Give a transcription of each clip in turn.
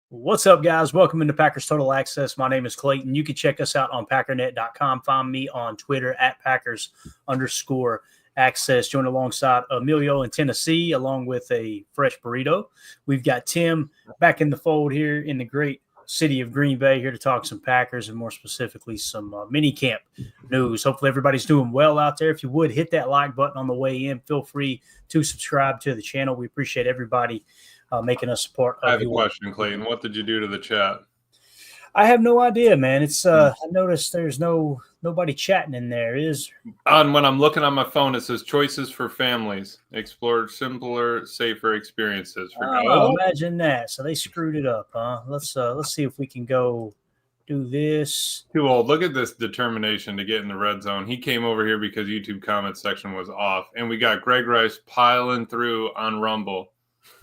What's up, guys? Welcome into Packers Total Access. My name is Clayton. You can check us out on packernet.com. Find me on Twitter at Packers_access. Join alongside Emilio in Tennessee, along with a fresh burrito. We've got Tim back in the fold here in the great city of Green Bay, here to talk some Packers and more specifically some mini camp news. Hopefully everybody's doing well out there. If you would, hit that like button on the way in. Feel free to subscribe to the channel. We appreciate everybody making us support. I have a question, Clayton. What did you do to the chat? I have no idea, man. It's I noticed there's nobody chatting in there. When I'm looking on my phone, it says choices for families. Explore simpler, safer experiences. Imagine that. So they screwed it up, huh? Let's see if we can go do this. Too old. Look at this determination to get in the red zone. He came over here because YouTube comment section was off, and we got Greg Rice piling through on Rumble.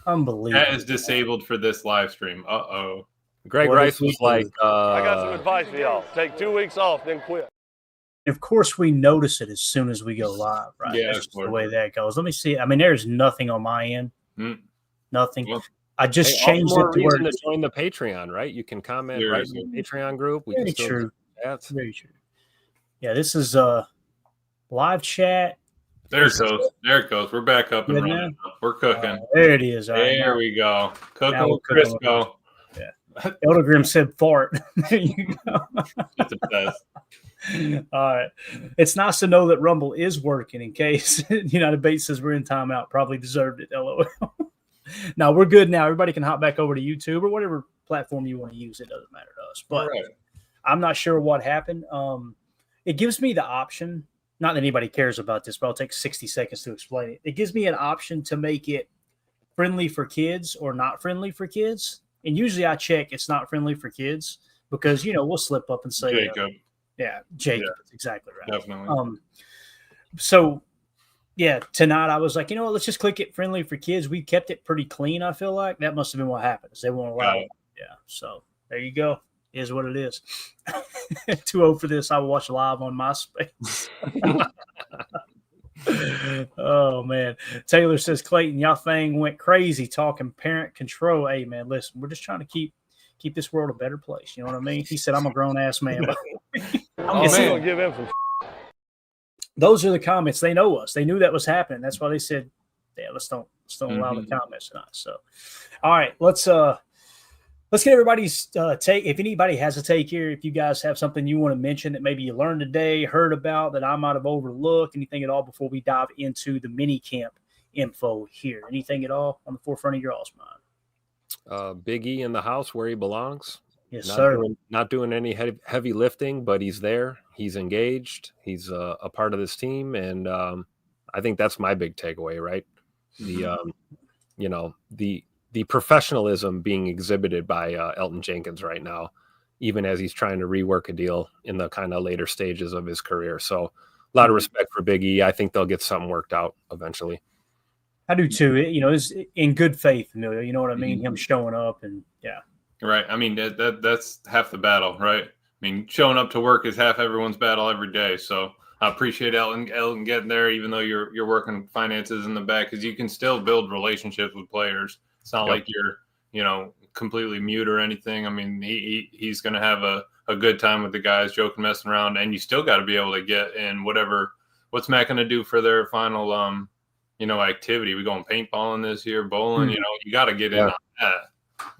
Unbelievable. That is disabled for this live stream. Uh-oh. Greg Rice was like, I got some advice for y'all. Take 2 weeks off, then quit. Of course, we notice it as soon as we go live, right? Yeah, that's just the way that goes. Let me see. I mean, there's nothing on my end. Nothing. Well, I just changed it to where to join the Patreon, right? You can comment right in the Patreon group. Very true. That's very true. Yeah, this is live chat. There it goes. There it goes. We're back up and running. We're cooking. There it is. There we go. Cooking with Crisco. Yeah. Eldegrim said fart. There you go. It's a test. All right. It's nice to know that Rumble is working in case United Bates says we're in timeout. Probably deserved it. LOL. No, we're good now. Everybody can hop back over to YouTube or whatever platform you want to use. It doesn't matter to us. But I'm not sure what happened. It gives me the option. Not that anybody cares about this, but I'll take 60 seconds to explain it. It gives me an option to make it friendly for kids or not friendly for kids. And usually I check it's not friendly for kids because, we'll slip up and say Jacob. Jacob. That's exactly right. Definitely. So, tonight I was like, let's just click it friendly for kids. We kept it pretty clean, I feel like. That must have been what happened. They won't allow it. Yeah. So, there you go. Is what it is. 2-0 for this. I will watch live on MySpace. Oh, man. Taylor says, Clayton, y'all thing went crazy talking parent control. Hey, man, listen, we're just trying to keep this world a better place. You know what I mean? He said, I'm a grown-ass man. Gonna give him some. Those are the comments. They know us. They knew that was happening. That's why they said, let's don't allow the comments tonight. So, all right, let's get everybody's take. If anybody has a take here, if you guys have something you want to mention that maybe you learned today, heard about, that I might have overlooked, anything at all before we dive into the mini camp info here. Anything at all on the forefront of your all's mind? Big E in the house where he belongs. Yes, sir. Not doing any heavy lifting, but he's there. He's engaged. He's a part of this team. And I think that's my big takeaway, right? The professionalism being exhibited by Elgton Jenkins right now, even as he's trying to rework a deal in the kind of later stages of his career. So a lot of respect for Big E. I think they'll get something worked out eventually. I do too. It's in good faith, Emilio. You know what I mean? Him showing up and Right. I mean, that's half the battle, right? I mean, showing up to work is half everyone's battle every day. So I appreciate Elgton getting there, even though you're working finances in the back, because you can still build relationships with players. It's not like you're, completely mute or anything. I mean, he's going to have a good time with the guys, joking, messing around, and you still got to be able to get in what's Matt going to do for their final, activity. We going paintballing this year, bowling, you got to get in on that.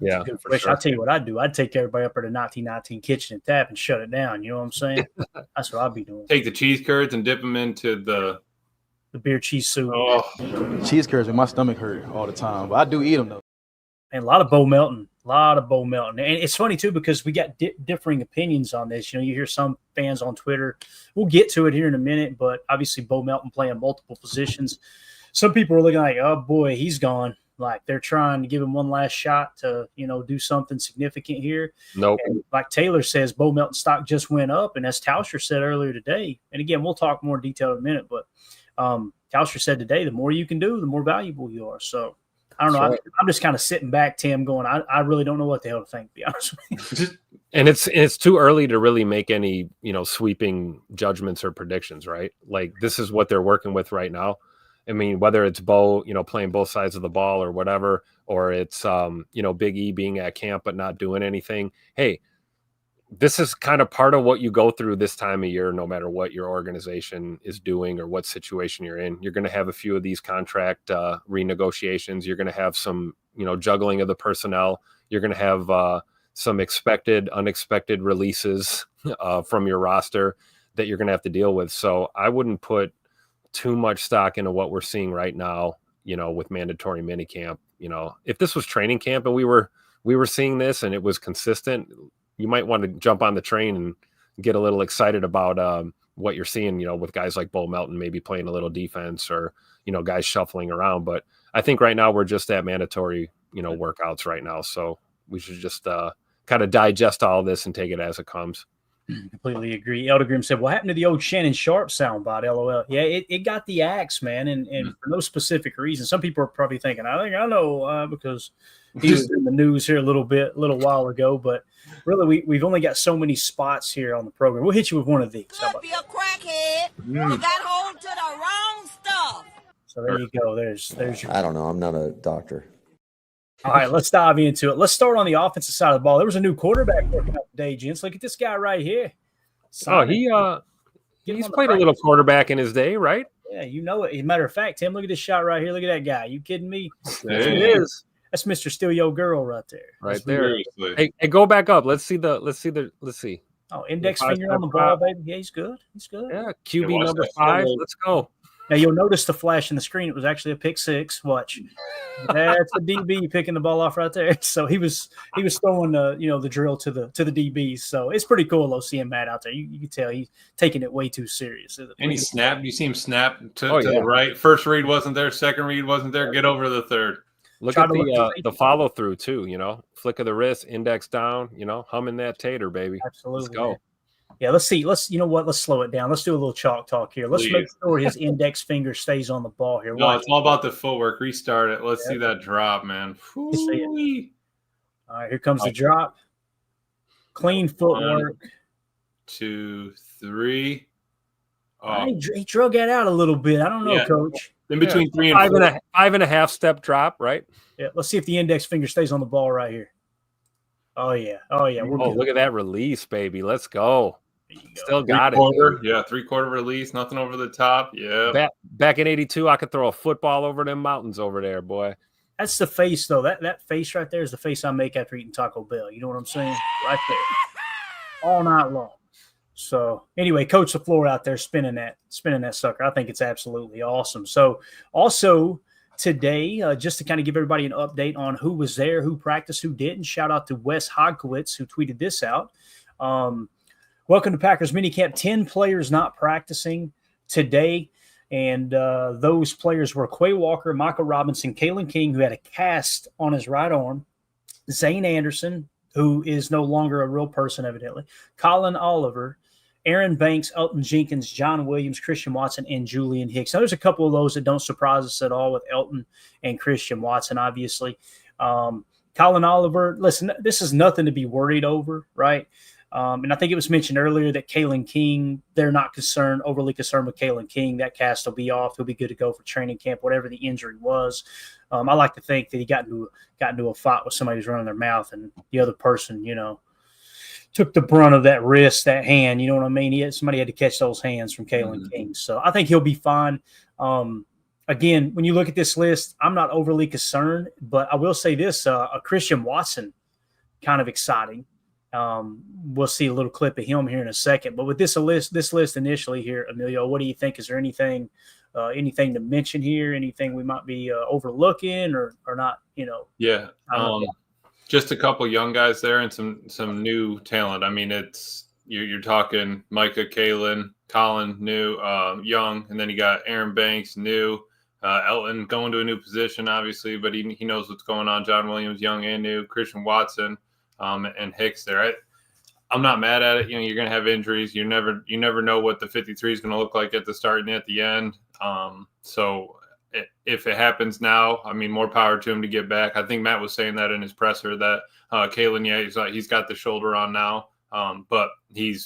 Yeah. I'll tell you what I'd do. I'd take everybody up at a 1919 kitchen and tap and shut it down. You know what I'm saying? That's what I'd be doing. Take the cheese curds and dip them into the beer cheese soup. Oh. Cheese curds make my stomach hurt all the time, but I do eat them though. And a lot of Bo Melton. And it's funny too because we got differing opinions on this. You hear some fans on Twitter. We'll get to it here in a minute, but obviously Bo Melton playing multiple positions. Some people are looking like, oh boy, he's gone. Like they're trying to give him one last shot to, do something significant here. Nope. And like Taylor says, Bo Melton stock just went up. And as Tauscher said earlier today, and again, we'll talk more detail in a minute, but Tauscher said today, the more you can do, the more valuable you are. So I don't know. Right. I'm just kind of sitting back, Tim, going, I really don't know what the hell to think, to be honest with you. And it's too early to really make any, sweeping judgments or predictions, right? Like this is what they're working with right now. I mean, whether it's Bo, playing both sides of the ball or whatever, or it's, Big E being at camp but not doing anything. Hey, this is kind of part of what you go through this time of year, no matter what your organization is doing or what situation you're in. You're going to have a few of these contract renegotiations. You're going to have some, juggling of the personnel. You're going to have some unexpected releases from your roster that you're going to have to deal with. So I wouldn't put too much stock into what we're seeing right now, with mandatory minicamp. If this was training camp and we were seeing this and it was consistent, you might want to jump on the train and get a little excited about what you're seeing, with guys like Bo Melton maybe playing a little defense or, guys shuffling around. But I think right now we're just at mandatory, workouts right now. So we should just kind of digest all of this and take it as it comes. Completely agree. Elder Grimm said, what happened to the old Shannon Sharp soundbite? LOL. Yeah, it got the axe, man, and for no specific reason. Some people are probably thinking, I think I know, because he was in the news here a little while ago. But really, we've only got so many spots here on the program. We'll hit you with one of these. Could be a crackhead. You got hold to the wrong stuff. So there you go. There's your. I don't know. I'm not a doctor. All right, let's dive into it. Let's start on the offensive side of the ball. There was a new quarterback working out today, gents. Look at this guy right here. He's played a little quarterback in his day, right? Yeah, you know it. As a matter of fact, Tim, look at this shot right here. Look at that guy. You kidding me? There it is. That's Mr. Steal Your Girl right there. Right there. Hey, go back up. Let's see. Oh, index finger on the ball, baby. Yeah, he's good. Yeah, QB number 5. Let's go. Now, you'll notice the flash in the screen. It was actually a pick 6. Watch. That's a DB picking the ball off right there. So he was throwing the drill to the DBs. So it's pretty cool though seeing Matt out there. You can tell he's taking it way too serious. And he snapped. You see him snap to the right. First read wasn't there. Second read wasn't there. Get over to the third. Look at the follow through too. Flick of the wrist, index down. Humming that tater, baby. Absolutely. Let's go. Man. Yeah, let's see. Let's slow it down. Let's do a little chalk talk here. Let's make sure his index finger stays on the ball here. No, it's all about the footwork. Restart it. Let's see that drop, man. All right, here comes the drop. Clean footwork. 1, 2, 3. Oh. He drug that out a little bit. I don't know, Coach. In between 3 and 4. 5.5 step drop, right? Yeah. Let's see if the index finger stays on the ball right here. Oh yeah. Look at that release, baby. Let's go. Still got it. 3/4 release, nothing over the top. Yeah. Back in '82, I could throw a football over them mountains over there, boy. That's the face, though. That face right there is the face I make after eating Taco Bell. You know what I'm saying? Right there, all night long. So anyway, Coach LaFleur out there spinning that sucker. I think it's absolutely awesome. So also today, just to kind of give everybody an update on who was there, who practiced, who didn't. Shout out to Wes Hodkowitz, who tweeted this out. Welcome to Packers minicamp. 10 players not practicing today. And those players were Quay Walker, Michael Robinson, Kalen King, who had a cast on his right arm, Zane Anderson, who is no longer a real person, evidently, Colin Oliver, Aaron Banks, Elgton Jenkins, John Williams, Christian Watson, and Julian Hicks. Now, there's a couple of those that don't surprise us at all with Elgton and Christian Watson, obviously. Colin Oliver, listen, this is nothing to be worried over, right? And I think it was mentioned earlier that Kalen King, they're not overly concerned with Kalen King. That cast will be off. He'll be good to go for training camp, whatever the injury was. I like to think that he got into a fight with somebody who's running their mouth, and the other person, took the brunt of that wrist, that hand. You know what I mean? Somebody had to catch those hands from Kalen King. So I think he'll be fine. Again, when you look at this list, I'm not overly concerned, but I will say this, a Christian Watson, kind of exciting. We'll see a little clip of him here in a second. But with this list initially here, Emilio, what do you think? Is there anything to mention here? Anything we might be overlooking or not? Yeah. Just a couple young guys there and some new talent. I mean, it's you're talking Micah, Kalen, Colin, new, young, and then you got Aaron Banks, new, Elton going to a new position, obviously, but he knows what's going on. John Williams, young and new, Christian Watson, and Hicks there. I'm not mad at it. You're going to have injuries. You never know what the 53 is going to look like at the start and at the end. So if it happens now, I mean, more power to him to get back. I think Matt was saying that in his presser that Kalen, he's got the shoulder on now, but he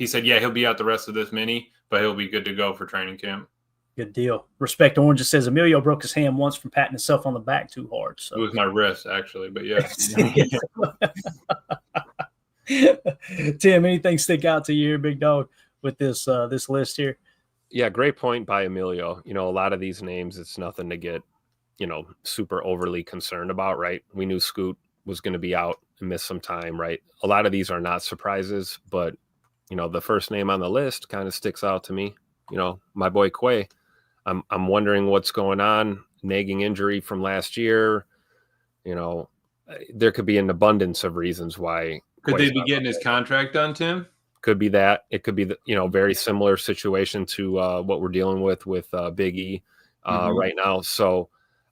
said, he'll be out the rest of this mini, but he'll be good to go for training camp. Good deal. Respect Orange says Emilio broke his hand once from patting himself on the back too hard. So It was my wrist, actually, but yeah. Tim, anything stick out to you here, big dog, with this list here? Yeah, great point by Emilio. A lot of these names, it's nothing to get, super overly concerned about, right? We knew Scoot was going to be out and miss some time, right? A lot of these are not surprises, but, the first name on the list kind of sticks out to me. My boy Quay. I'm wondering what's going on. Nagging injury from last year. There could be an abundance of reasons why. Could they be getting his contract done, Tim? Could be that. It could be very similar situation to what we're dealing with Big E right now. So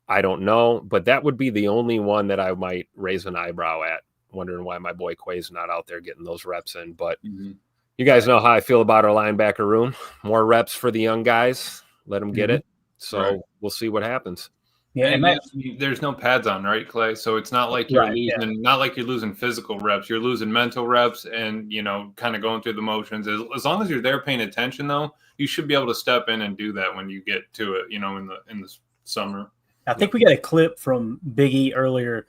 I don't know, but that would be the only one that I might raise an eyebrow at, wondering why my boy Quay's not out there getting those reps in. But you guys know how I feel about our linebacker room. More reps for the young guys. Let them get it. So we'll see what happens. Yeah, and there's no pads on, right, Clay? So it's not like you're not like you're losing physical reps. You're losing mental reps, and kind of going through the motions. As long as you're there paying attention, though, you should be able to step in and do that when you get to it. In the summer. I think we got a clip from Big E earlier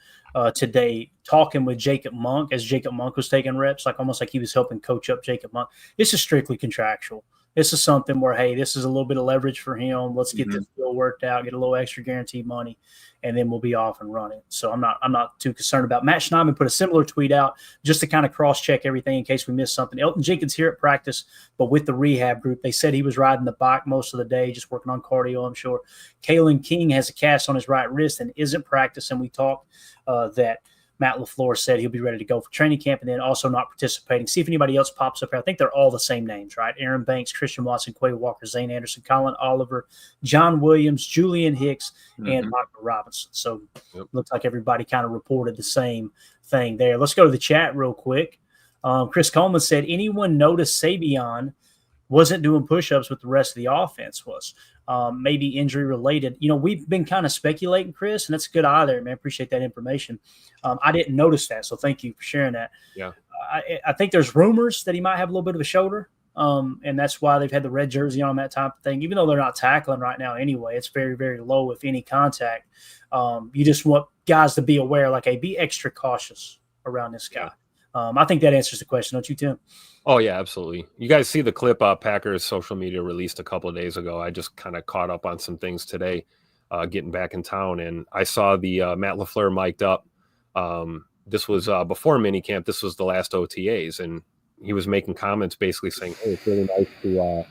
today talking with Jacob Monk as Jacob Monk was taking reps, almost like he was helping coach up Jacob Monk. This is strictly contractual. This is something where, hey, this is a little bit of leverage for him. Let's get this deal worked out, get a little extra guaranteed money, and then we'll be off and running. So I'm not too concerned about. Matt Schneidman put a similar tweet out just to kind of cross-check everything in case we missed something. Elgton Jenkins here at practice, but with the rehab group. They said he was riding the bike most of the day, just working on cardio, I'm sure. Kalen King has a cast on his right wrist and isn't practicing. We talked that Matt LaFleur said he'll be ready to go for training camp and then also not participating. See if anybody else pops up here. I think they're all the same names, right? Aaron Banks, Christian Watson, Quay Walker, Zane Anderson, Colin Oliver, John Williams, Julian Hicks, and Michael Robinson. So looks like everybody kind of reported the same thing there. Let's go to the chat real quick. Chris Coleman said, anyone notice Savion wasn't doing push-ups with the rest of the offense was? Maybe injury related. We've been kind of speculating, Chris, and that's a good eye there, man. Appreciate that information. I didn't notice that, so thank you for sharing that. Yeah, I think there's rumors that he might have a little bit of a shoulder, and that's why they've had the red jersey on, that type of thing. Even though they're not tackling right now anyway, it's very, very low, if any, contact. You just want guys to be aware, hey, be extra cautious around this guy. I think that answers the question, don't you, Tim? Oh, yeah, absolutely. You guys see the clip Packers social media released a couple of days ago. I just kind of caught up on some things today, getting back in town, and I saw the Matt LaFleur mic'd up. This was before minicamp. This was the last OTAs, and he was making comments basically saying, hey, it's really nice to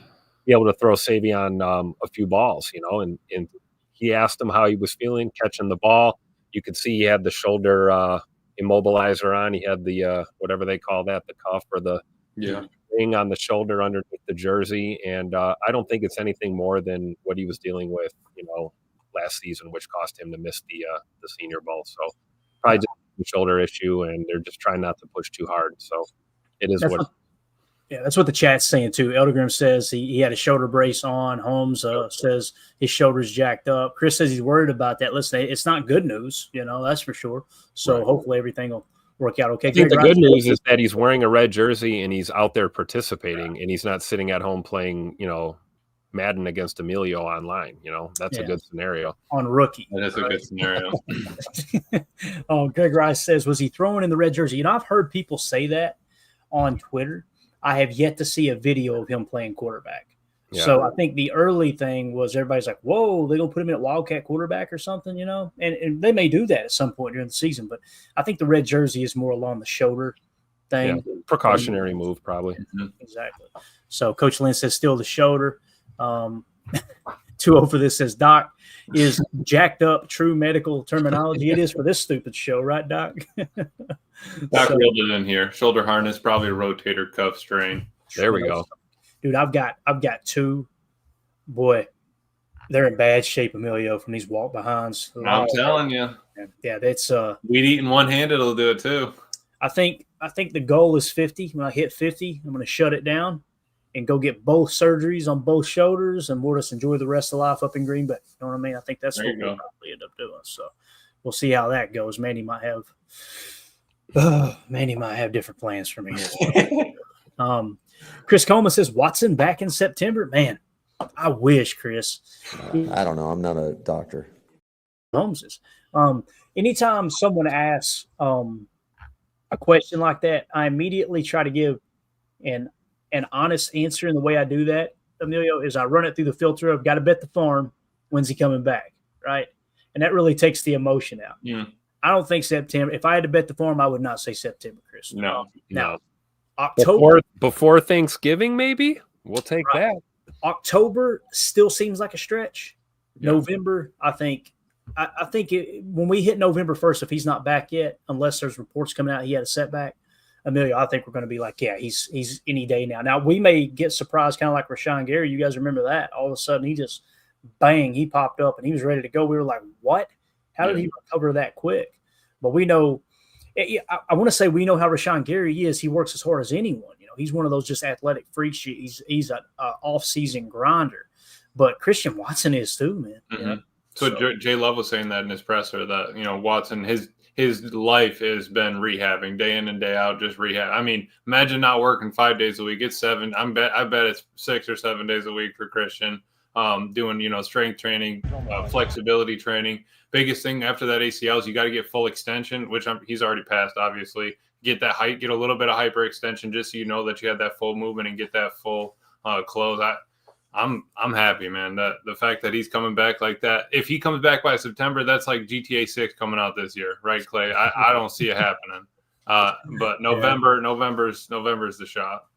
be able to throw Savion a few balls, and he asked him how he was feeling catching the ball. You could see he had the shoulder immobilizer on. He had the whatever they call that, the cuff or the ring on the shoulder underneath the jersey. And I don't think it's anything more than what he was dealing with, last season, which cost him to miss the Senior Bowl. So probably just a shoulder issue, and they're just trying not to push too hard. So it is that's what the chat's saying too. Eldergrim says he had a shoulder brace on. Holmes says his shoulder's jacked up. Chris says he's worried about that. Listen, it's not good news, that's for sure. So hopefully everything will work out okay. I think the good news is that he's wearing a red jersey and he's out there participating, and he's not sitting at home playing, Madden against Emilio online. That's a good scenario. On rookie. That is a good scenario. Greg Rice says, was he throwing in the red jersey? I've heard people say that on Twitter. I have yet to see a video of him playing quarterback. Yeah. So I think the early thing was everybody's like, whoa, they're going to put him in at Wildcat quarterback or something, and they may do that at some point during the season. But I think the red jersey is more along the shoulder thing. Yeah, precautionary move, probably. Mm-hmm. Exactly. So Coach Lynn says still the shoulder. 2-0 for this says, Doc, is jacked up true medical terminology? It is for this stupid show, right, Doc? Doc reeled it in here. Shoulder harness, probably a rotator cuff strain. There we go. Dude, I've got two. Boy, they're in bad shape, Emilio, from these walk behinds. I'm telling you. Yeah, that's weed eating one-handed will do it too. I think the goal is 50. When I hit 50, I'm going to shut it down and go get both surgeries on both shoulders, and we'll just enjoy the rest of life up in Green Bay. You know what I mean? I think that's what we'll probably end up doing. So we'll see how that goes. Manny might have different plans for me. Chris Coleman says, Watson back in September. Man, I wish, Chris. I don't know. I'm not a doctor. Holmeses. Anytime someone asks a question like that, I immediately try to give an honest answer. And the way I do that, Emilio, is I run it through the filter of got to bet the farm. When's he coming back? Right. And that really takes the emotion out. Yeah. I don't think September. If I had to bet the farm, I would not say September, Chris. No. Now, October before Thanksgiving, maybe we'll take that. October still seems like a stretch. Yeah. November, I think when we hit November 1st, if he's not back yet, unless there's reports coming out he had a setback, Emilio, I think we're going to be like, yeah, he's any day now. Now, we may get surprised, kind of like Rashawn Gary. You guys remember that? All of a sudden, he just, bang, he popped up, and he was ready to go. We were like, what? How did he recover that quick? But we know – I want to say we know how Rashawn Gary is. He works as hard as anyone. You know, he's one of those just athletic freaks. He's an off-season grinder. But Christian Watson is too, man. Mm-hmm. You know? So Jay Love was saying that in his presser that, you know, Watson, his life has been rehabbing day in and day out, just rehab. I mean, imagine not working 5 days a week. It's 7. I bet it's 6 or 7 days a week for Christian, doing, you know, strength training, flexibility training. Biggest thing after that ACL is you got to get full extension, which he's already passed, obviously. Get that height, get a little bit of hyperextension just so you know that you have that full movement and get that full close. I'm happy, man. The fact that he's coming back like that. If he comes back by September, that's like GTA 6 coming out this year, right, Clay? I don't see it happening. But November's the shot.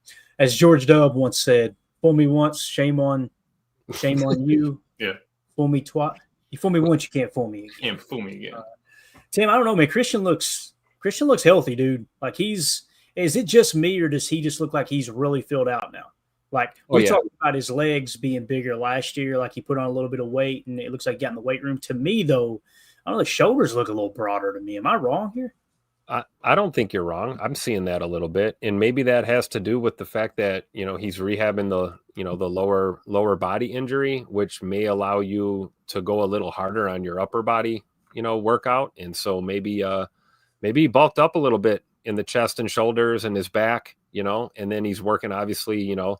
As George Dub once said, "Fool me once, shame on you. Yeah. Fool me twice. You fool me once, you can't fool me again." Can't fool me again. Tim, I don't know, man. Christian looks healthy, dude. Like is it just me, or does he just look like he's really filled out now? Like we talked about his legs being bigger last year, like he put on a little bit of weight and it looks like he got in the weight room. To me, though, I don't know, the shoulders look a little broader to me. Am I wrong here? I don't think you're wrong. I'm seeing that a little bit. And maybe that has to do with the fact that, you know, he's rehabbing the lower body injury, which may allow you to go a little harder on your upper body, you know, workout. And so maybe he bulked up a little bit in the chest and shoulders and his back, you know, and then he's working, obviously, you know,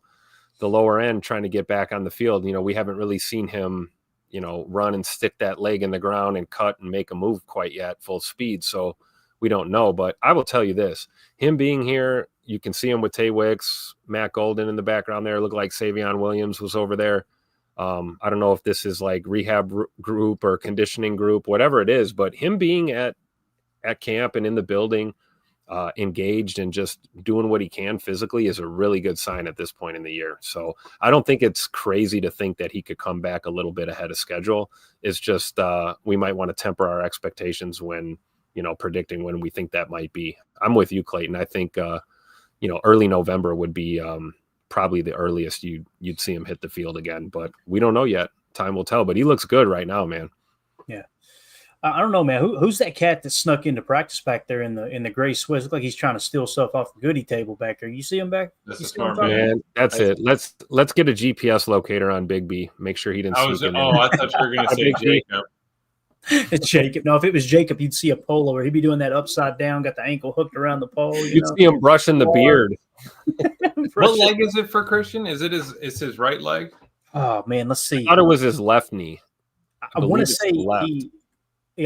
the lower end trying to get back on the field. You know, we haven't really seen him, you know, run and stick that leg in the ground and cut and make a move quite yet full speed. So we don't know, but I will tell you this, him being here, you can see him with Tay Wicks, Matt Golden in the background there. Looked like Savion Williams was over there. I don't know if this is like rehab group or conditioning group, whatever it is, but him being at camp and in the building, engaged and just doing what he can physically is a really good sign at this point in the year. So I don't think it's crazy to think that he could come back a little bit ahead of schedule. It's just we might want to temper our expectations when, you know, predicting when we think that might be. I'm with you, Clayton. I think, you know, early November would be probably the earliest you'd see him hit the field again, but we don't know yet. Time will tell, but he looks good right now, man. Yeah. I don't know, man. Who's that cat that snuck into practice back there in the gray Swiss? Look like he's trying to steal stuff off the goodie table back there. You see him back? That's a smart man. That's it. Let's get a GPS locator on Big B. Make sure he didn't. I thought you were going to say Jacob. It's Jacob. No, if it was Jacob, you'd see a polo where he'd be doing that upside down, got the ankle hooked around the pole. You'd see him brushing the beard. What leg is it for Christian? Is it his right leg? Oh man, let's see. I thought it was his left knee. I want to say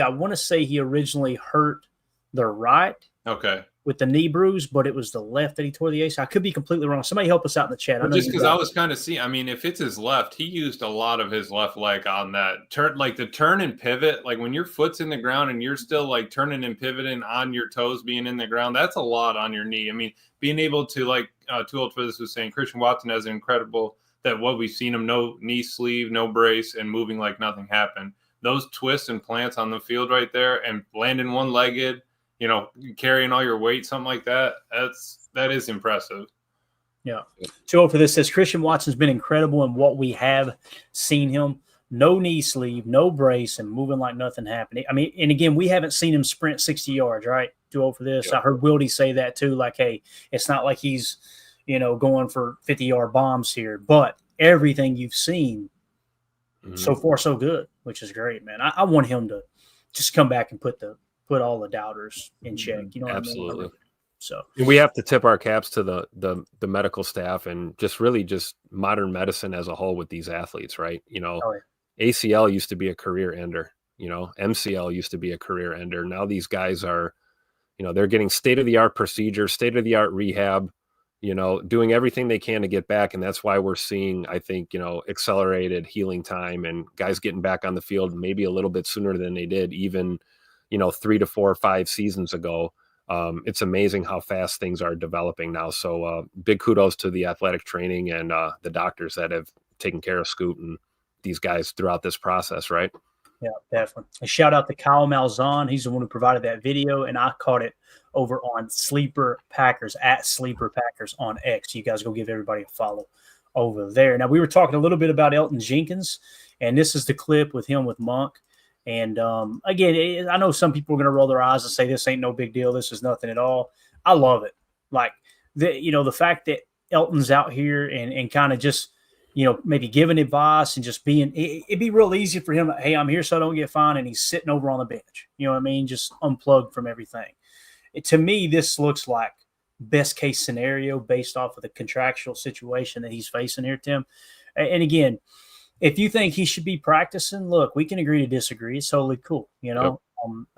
I want to say he originally hurt the right. Okay. With the knee bruise, but it was the left that he tore the ACL. I could be completely wrong. Somebody help us out in the chat. Just because I was kind of seeing, I mean, if it's his left, he used a lot of his left leg on that turn, like the turn and pivot. Like when your foot's in the ground and you're still like turning and pivoting on your toes being in the ground, that's a lot on your knee. I mean, being able to, like Too Old for This was saying, Christian Watson has an incredible, that what we've seen him, no knee sleeve, no brace, and moving like nothing happened. Those twists and plants on the field right there and landing one-legged, you know, carrying all your weight, something like that, that is impressive. Yeah. Joe for this says Christian Watson's been incredible in what we have seen him. No knee sleeve, no brace, and moving like nothing happened. I mean, and again, we haven't seen him sprint 60 yards, right? Too old for this. Yeah. I heard Wildy say that too, like, hey, it's not like he's, you know, going for 50-yard bombs here, but everything you've seen so far, so good, which is great, man. I want him to just come back and put all the doubters in check. You know what Absolutely. I mean? So And we have to tip our caps to the medical staff and just really just modern medicine as a whole with these athletes, right? ACL used to be a career ender, MCL used to be a career ender. Now these guys are, they're getting state-of-the-art procedures, state-of-the-art rehab, doing everything they can to get back. And that's why we're seeing, I think, accelerated healing time and guys getting back on the field maybe a little bit sooner than they did even, 3 to 4 or 5 seasons ago. It's amazing how fast things are developing now. So big kudos to the athletic training and the doctors that have taken care of Scoot and these guys throughout this process, right? Yeah, definitely. A shout out to Kyle Malzahn. He's the one who provided that video, and I caught it over on Sleeper Packers, at Sleeper Packers on X. You guys go give everybody a follow over there. Now, we were talking a little bit about Elgton Jenkins, and this is the clip with him with Monk. And again, I know some people are going to roll their eyes and say this ain't no big deal. This is nothing at all. I love it. Like, the fact that Elton's out here and kind of just, maybe giving advice and just being, it'd be real easy for him. Hey, I'm here so I don't get fined. And he's sitting over on the bench. You know what I mean? Just unplugged from everything. To me, this looks like best case scenario based off of the contractual situation that he's facing here, Tim. And again, if you think he should be practicing, look, we can agree to disagree. It's totally cool. Yep.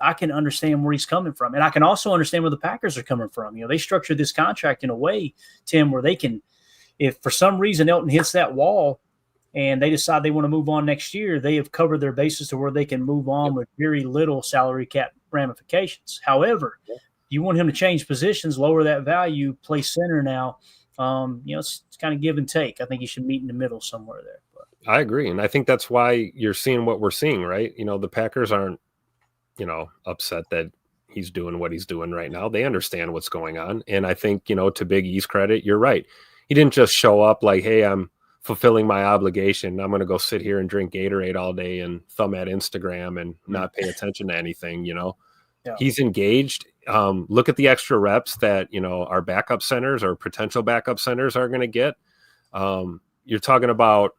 I can understand where he's coming from. And I can also understand where the Packers are coming from. They structured this contract in a way, Tim, where they can, if for some reason Elton hits that wall and they decide they want to move on next year, they have covered their bases to where they can move on with very little salary cap ramifications. However, you want him to change positions, lower that value, play center now. It's kind of give and take. I think he should meet in the middle somewhere there. But I agree. And I think that's why you're seeing what we're seeing, right? The Packers aren't, upset that he's doing what he's doing right now. They understand what's going on. And I think, to Big E's credit, you're right. He didn't just show up like, hey, I'm fulfilling my obligation. I'm going to go sit here and drink Gatorade all day and thumb at Instagram and not pay attention to anything, Yeah. He's engaged. Look at the extra reps that, our backup centers or potential backup centers are going to get. You're talking about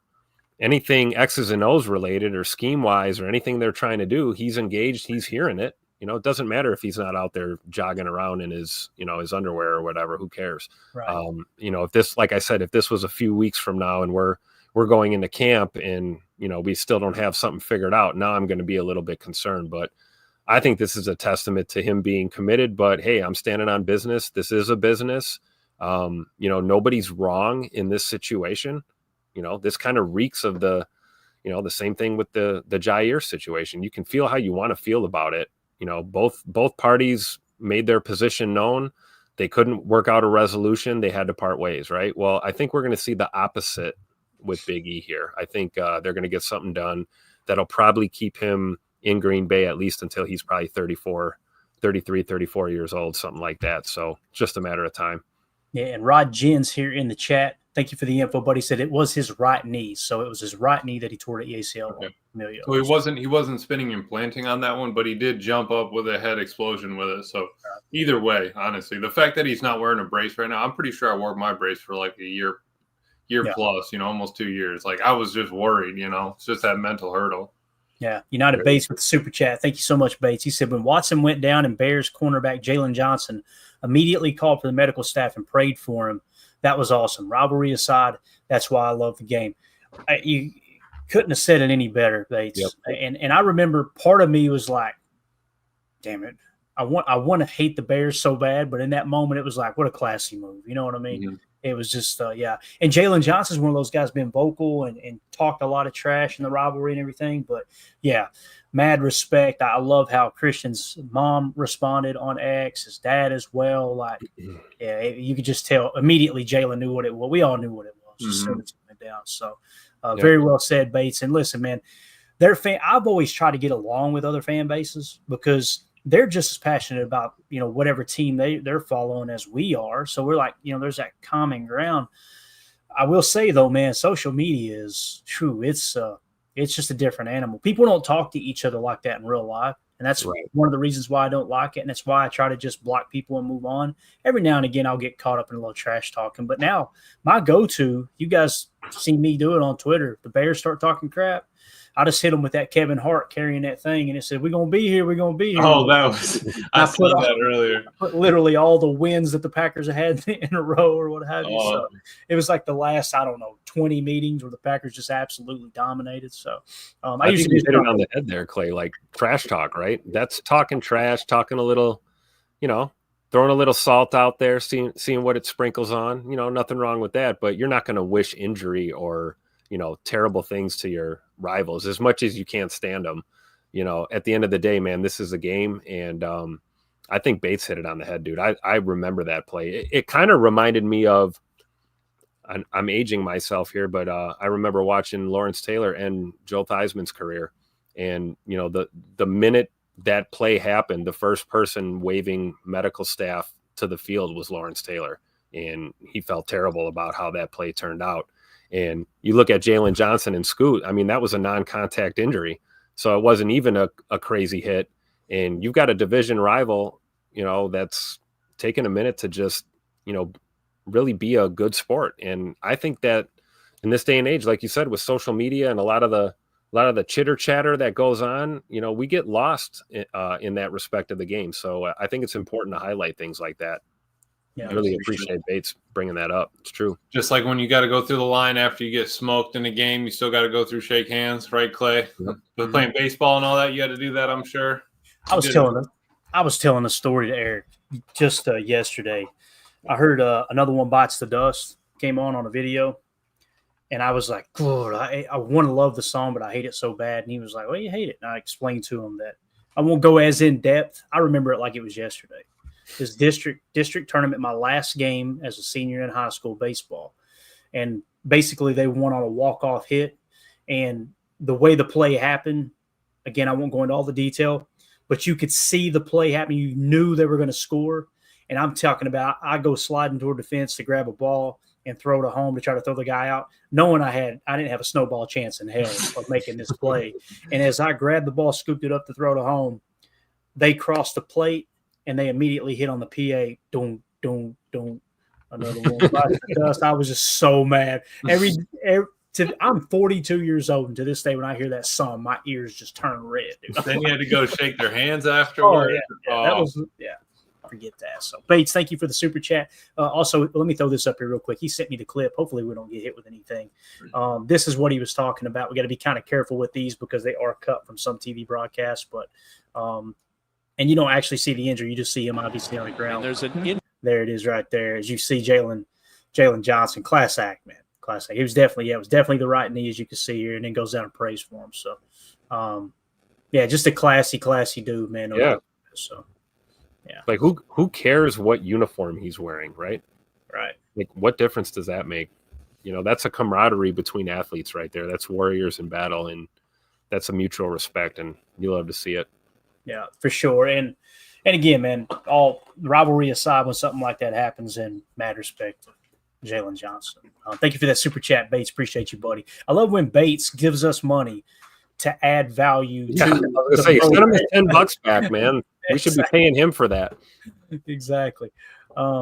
anything X's and O's related or scheme wise or anything they're trying to do. He's engaged. He's hearing it. It doesn't matter if he's not out there jogging around in his, his underwear or whatever, who cares? right. If this, like I said, if this was a few weeks from now and we're going into camp and, we still don't have something figured out, now I'm going to be a little bit concerned, but I think this is a testament to him being committed. But hey, I'm standing on business. This is a business. Nobody's wrong in this situation. This kind of reeks of the same thing with the Jaire situation. You can feel how you want to feel about it. Both parties made their position known. They couldn't work out a resolution. They had to part ways, right? Well, I think we're going to see the opposite with Big E here. I think they're going to get something done that'll probably keep him in Green Bay at least until he's probably 33, 34 years old, something like that. So just a matter of time. Yeah, and Rod Jens here in the chat. Thank you for the info, buddy. Said it was his right knee, so it was his right knee that he tore the ACL. Okay. Emilio. So he wasn't spinning and planting on that one, but he did jump up with a head explosion with it. So either way, honestly, the fact that he's not wearing a brace right now, I'm pretty sure I wore my brace for like a year plus, almost 2 years. Like I was just worried, it's just that mental hurdle. Yeah, United Bates with the super chat. Thank you so much, Bates. He said when Watson went down and Bears cornerback Jalen Johnson immediately called for the medical staff and prayed for him. That was awesome. Rivalry aside, that's why I love the game. You couldn't have said it any better, Bates. Yep. And I remember part of me was like, damn it, I want to hate the Bears so bad, but in that moment it was like, what a classy move. You know what I mean? Mm-hmm. It was just, yeah. And Jalen Johnson's one of those guys been vocal and talked a lot of trash in the rivalry and everything. But, yeah, mad respect. I love how Christian's mom responded on X, his dad as well. Like, yeah, you could just tell immediately Jalen knew what it was. We all knew what it was. Just soon as it went down. So, very well said, Bates. And listen, man, I've always tried to get along with other fan bases because they're just as passionate about, whatever team they're following as we are. So we're like, there's that common ground. I will say though, man, social media is true. It's just a different animal. People don't talk to each other like that in real life. And that's one of the reasons why I don't like it. And that's why I try to just block people and move on. Every now and again, I'll get caught up in a little trash talking. But now my go-to, you guys see me do it on Twitter. The Bears start talking crap. I just hit him with that Kevin Hart carrying that thing, and it said, "We're gonna be here. We're gonna be here." Oh, that was I saw that earlier. Put literally all the wins that the Packers had in a row or what have you. So it was like the last, I don't know, 20 meetings where the Packers just absolutely dominated. So I usually hit it on the head there, Clay. Like trash talk, right? That's talking trash, talking a little, throwing a little salt out there, seeing what it sprinkles on. Nothing wrong with that. But you're not going to wish injury or terrible things to your rivals as much as you can't stand them. At the end of the day, man, this is a game. And I think Bates hit it on the head, dude. I remember that play. It kind of reminded me of, I'm aging myself here, but I remember watching Lawrence Taylor and Joe Theismann's career. And, the minute that play happened, the first person waving medical staff to the field was Lawrence Taylor. And he felt terrible about how that play turned out. And you look at Jalen Johnson and Scoot, I mean, that was a non-contact injury. So it wasn't even a crazy hit. And you've got a division rival, that's taken a minute to just, really be a good sport. And I think that in this day and age, like you said, with social media and a lot of the chitter chatter that goes on, we get lost in that respect of the game. So I think it's important to highlight things like that. Yeah, I really appreciate Bates bringing that up. It's true. Just like when you got to go through the line after you get smoked in a game, you still got to go through shake hands, right, Clay? Yep. But playing baseball and all that, you had to do that, I'm sure. I was telling a story to Eric just yesterday. I heard Another One Bites the Dust came on a video, and I was like, "Good, I want to love the song, but I hate it so bad." And he was like, "Well, you hate it." And I explained to him that I won't go as in depth. I remember it like it was yesterday. This district tournament, my last game as a senior in high school baseball. And basically they won on a walk-off hit. And the way the play happened, again, I won't go into all the detail, but you could see the play happen. You knew they were going to score. And I'm talking about, I go sliding toward the fence to grab a ball and throw it home to try to throw the guy out, knowing I didn't have a snowball chance in hell of making this play. And as I grabbed the ball, scooped it up to throw to home, they crossed the plate, and they immediately hit on the PA. Doom, doom, doom. Another one bites the dust. I was just so mad. I'm 42 years old, and to this day, when I hear that song, my ears just turn red. Dude. Then you had to go shake their hands afterwards. Forget that. So, Bates, thank you for the super chat. Also, let me throw this up here real quick. He sent me the clip. Hopefully, we don't get hit with anything. This is what he was talking about. We got to be kind of careful with these because they are cut from some TV broadcasts, but and you don't actually see the injury. You just see him obviously on the ground. There it is right there. As you see Jalen Johnson, class act, man. Class act. It was definitely the right knee, as you can see here, and then goes down and prays for him. So, just a classy dude, man. Yeah. So, yeah. Like who cares what uniform he's wearing, right? Right. Like what difference does that make? That's a camaraderie between athletes right there. That's warriors in battle, and that's a mutual respect, and you love to see it. Yeah, for sure. And again, man, all rivalry aside, when something like that happens, in mad respect to Jalen Johnson. Thank you for that super chat, Bates. Appreciate you, buddy. I love when Bates gives us money to add value to I was gonna say, send him his $10 back, man. We should be paying him for that. Exactly.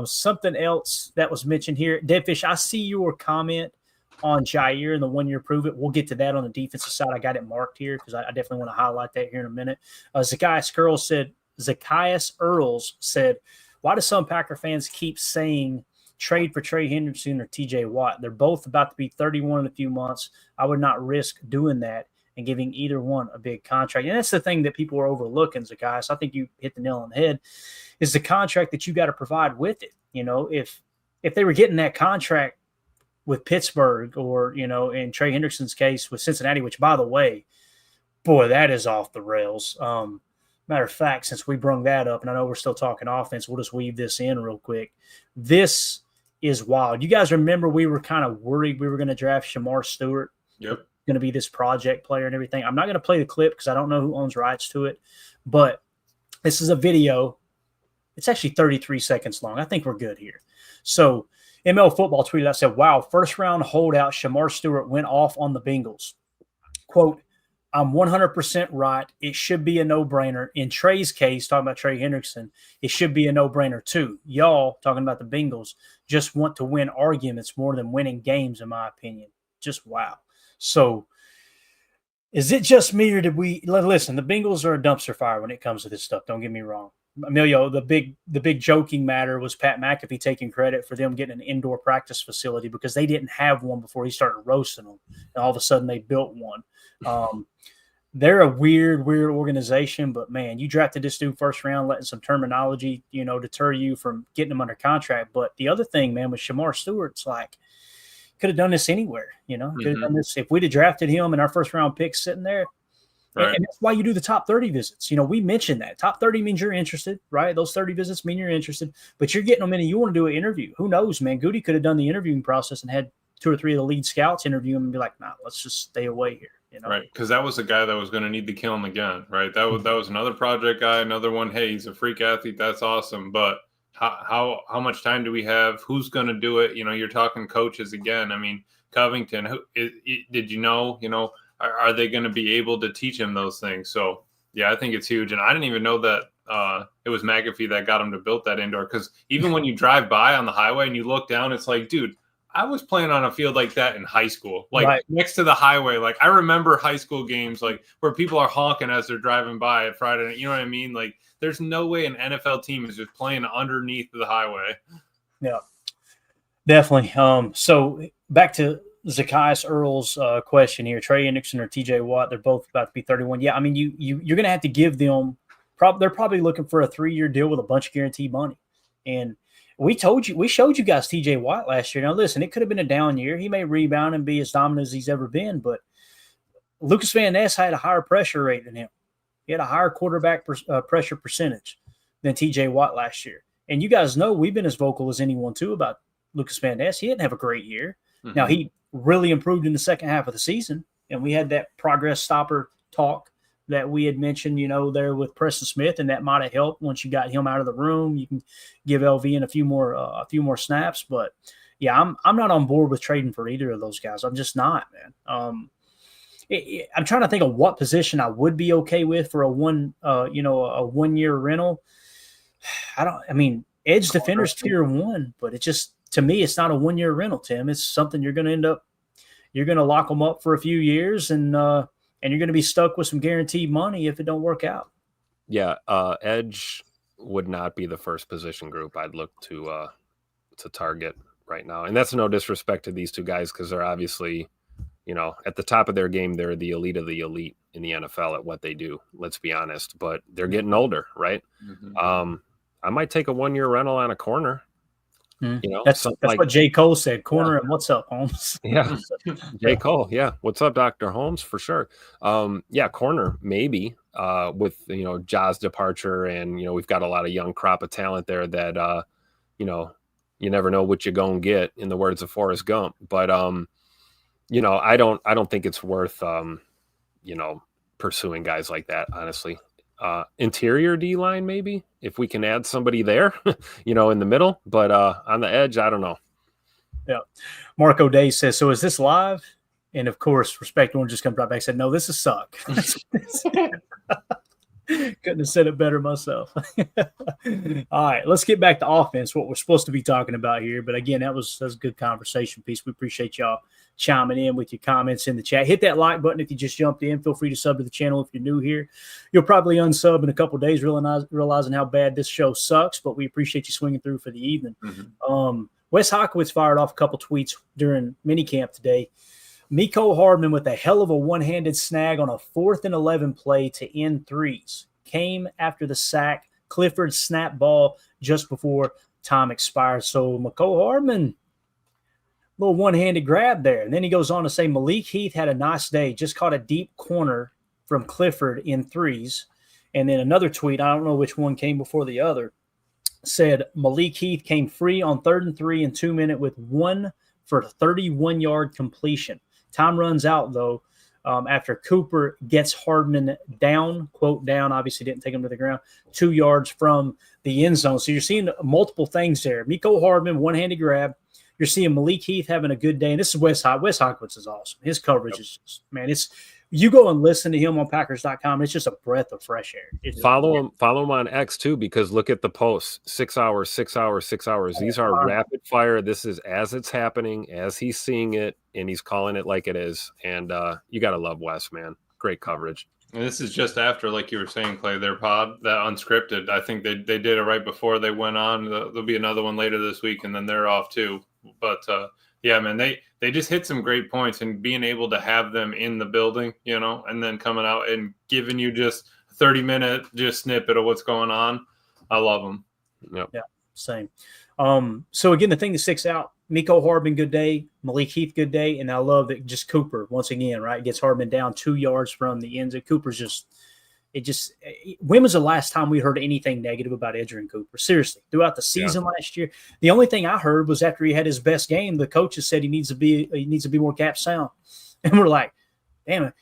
Something else that was mentioned here. Deadfish, I see your comment on Jaire and the 1 year prove it. We'll get to that on the defensive side. I got it marked here because I definitely want to highlight that here in a minute. Zacchaeus Earls said, why do some Packer fans keep saying trade for Trey Hendrickson or TJ Watt? They're both about to be 31 in a few months. I would not risk doing that and giving either one a big contract. And that's the thing that people are overlooking, Zacchaeus. I think you hit the nail on the head, is the contract that you got to provide with it. If they were getting that contract with Pittsburgh or, in Trey Hendrickson's case with Cincinnati, which, by the way, boy, that is off the rails. Matter of fact, since we brung that up, and I know we're still talking offense, we'll just weave this in real quick. This is wild. You guys remember we were kind of worried we were going to draft Shamar Stewart? Yep. Going to be this project player and everything. I'm not going to play the clip because I don't know who owns rights to it, but this is a video. It's actually 33 seconds long. I think we're good here. So ML Football tweeted out, said, wow, first round holdout Shamar Stewart went off on the Bengals. Quote, I'm 100% right. It should be a no-brainer. In Trey's case, talking about Trey Hendrickson, it should be a no-brainer too. Y'all, talking about the Bengals, just want to win arguments more than winning games, in my opinion. Just wow. So Is it just me or did we listen? The Bengals are a dumpster fire when it comes to this stuff. Don't get me wrong. Emilio, the big joking matter was Pat McAfee taking credit for them getting an indoor practice facility because they didn't have one before he started roasting them, and all of a sudden they built one. They're a weird organization, but man, you drafted this dude first round, letting some terminology, deter you from getting him under contract. But the other thing, man, with Shamar Stewart's like, could have done this anywhere, could have done this if we'd have drafted him and our first round pick sitting there. Right. And that's why you do the top 30 visits. We mentioned that top 30 means you're interested, right? Those 30 visits mean you're interested, but you're getting them in and you want to do an interview. Who knows, man? Goody could have done the interviewing process and had 2 or 3 of the lead scouts interview him and be like, nah, let's just stay away here. Right, because that was a guy that was going to need to kill him again, right? That was another project guy, another one. Hey, he's a freak athlete. That's awesome, but how much time do we have? Who's going to do it? You're talking coaches again. I mean, Covington. Did you know? Are they going to be able to teach him those things? So yeah, I think it's huge. And I didn't even know that it was McAfee that got him to build that indoor. Because even when you drive by on the highway and you look down, it's like, dude, I was playing on a field like that in high school, next to the highway. Like I remember high school games, like where people are honking as they're driving by at Friday night. You know what I mean? Like there's no way an NFL team is just playing underneath the highway. Yeah, definitely. So back to Zacchaeus Earl's question here: Trey Hendrickson or T.J. Watt? They're both about to be 31. Yeah, I mean, you're going to have to give them. They're probably looking for a 3-year deal with a bunch of guaranteed money, and. We showed you guys TJ Watt last year. Now, listen, it could have been a down year. He may rebound and be as dominant as he's ever been, but Lucas Van Ness had a higher pressure rate than him. He had a higher quarterback pressure percentage than TJ Watt last year. And you guys know we've been as vocal as anyone, too, about Lucas Van Ness. He didn't have a great year. Mm-hmm. Now, he really improved in the second half of the season, and we had that progress stopper talk that we had mentioned, there with Preston Smith, and that might have helped once you got him out of the room. You can give LV in a few more snaps, but yeah, I'm not on board with trading for either of those guys. I'm just not, man. I'm trying to think of what position I would be okay with for a 1 year rental. Edge defender's tier 1, but it just, to me, it's not a 1 year rental, Tim. It's something you're going to lock them up for a few years and you're going to be stuck with some guaranteed money if it don't work out. Yeah, edge would not be the first position group I'd look to target right now. And that's no disrespect to these two guys because they're obviously, at the top of their game. They're the elite of the elite in the NFL at what they do. Let's be honest. But they're getting older, right? Mm-hmm. I might take a 1 year rental on a corner. That's what J. Cole said. Corner and what's up, Holmes? Yeah, J. Cole. Yeah, what's up, Dr. Holmes? For sure. Corner maybe. With Ja's departure, and we've got a lot of young crop of talent there that you never know what you're gonna get, in the words of Forrest Gump. But I don't think it's worth pursuing guys like that, honestly. Interior D line, maybe, if we can add somebody there, in the middle, but on the edge, I don't know. Yeah. Marco Day says, so is this live? And of course, Respect Orange just comes right back and said, no, this is suck. Couldn't have said it better myself. All right, let's get back to offense, what we're supposed to be talking about here. But again, that was a good conversation piece. We appreciate y'all chiming in with your comments in the chat. Hit that like button if you just jumped in. Feel free to sub to the channel if you're new here. You'll probably unsub in a couple of days, realizing how bad this show sucks, but we appreciate you swinging through for the evening. Mm-hmm. Wes Hockowitz fired off a couple tweets during minicamp today. Mecole Hardman with a hell of a one-handed snag on a 4th and 11 play to end threes. Came after the sack. Clifford snapped ball just before time expired. So Mecole Hardman, little one-handed grab there. And then he goes on to say Malik Heath had a nice day. Just caught a deep corner from Clifford in threes. And then another tweet, I don't know which one came before the other, said Malik Heath came free on 3rd and 3 in 2 minutes with 1 for a 31-yard completion. Time runs out, though, after Cooper gets Hardman down, quote down, obviously didn't take him to the ground, 2 yards from the end zone. So you're seeing multiple things there. Mecole Hardman, one-handed grab. You're seeing Malik Heath having a good day. And this is Wes Hockowitz is awesome. His coverage is just, man, it's – you go and listen to him on Packers.com. It's just a breath of fresh air. Follow him on X too, because look at the posts. 6 hours, 6 hours, 6 hours. These are rapid fire. This is as it's happening, as he's seeing it, and he's calling it like it is. And you got to love Wes, man. great coverage. And this is just after, like you were saying, Clay, their pod, that unscripted. I think they did it right before they went on. There'll be another one later this week, and then they're off too. But yeah, man, they just hit some great points, and being able to have them in the building, you know, and then coming out and giving you just 30-minute just snippet of what's going on. I love them. Yep. Yeah, same. So again, the thing that sticks out, Miko Hardman, good day. Malik Heath, good day. And I love that just Cooper, once again, right, gets Hardman down 2 yards from the end zone. Cooper's when was the last time we heard anything negative about Edgerrin Cooper? Seriously, throughout the season last year, the only thing I heard was after he had his best game, the coaches said he needs to be more gap sound. And we're like, damn it,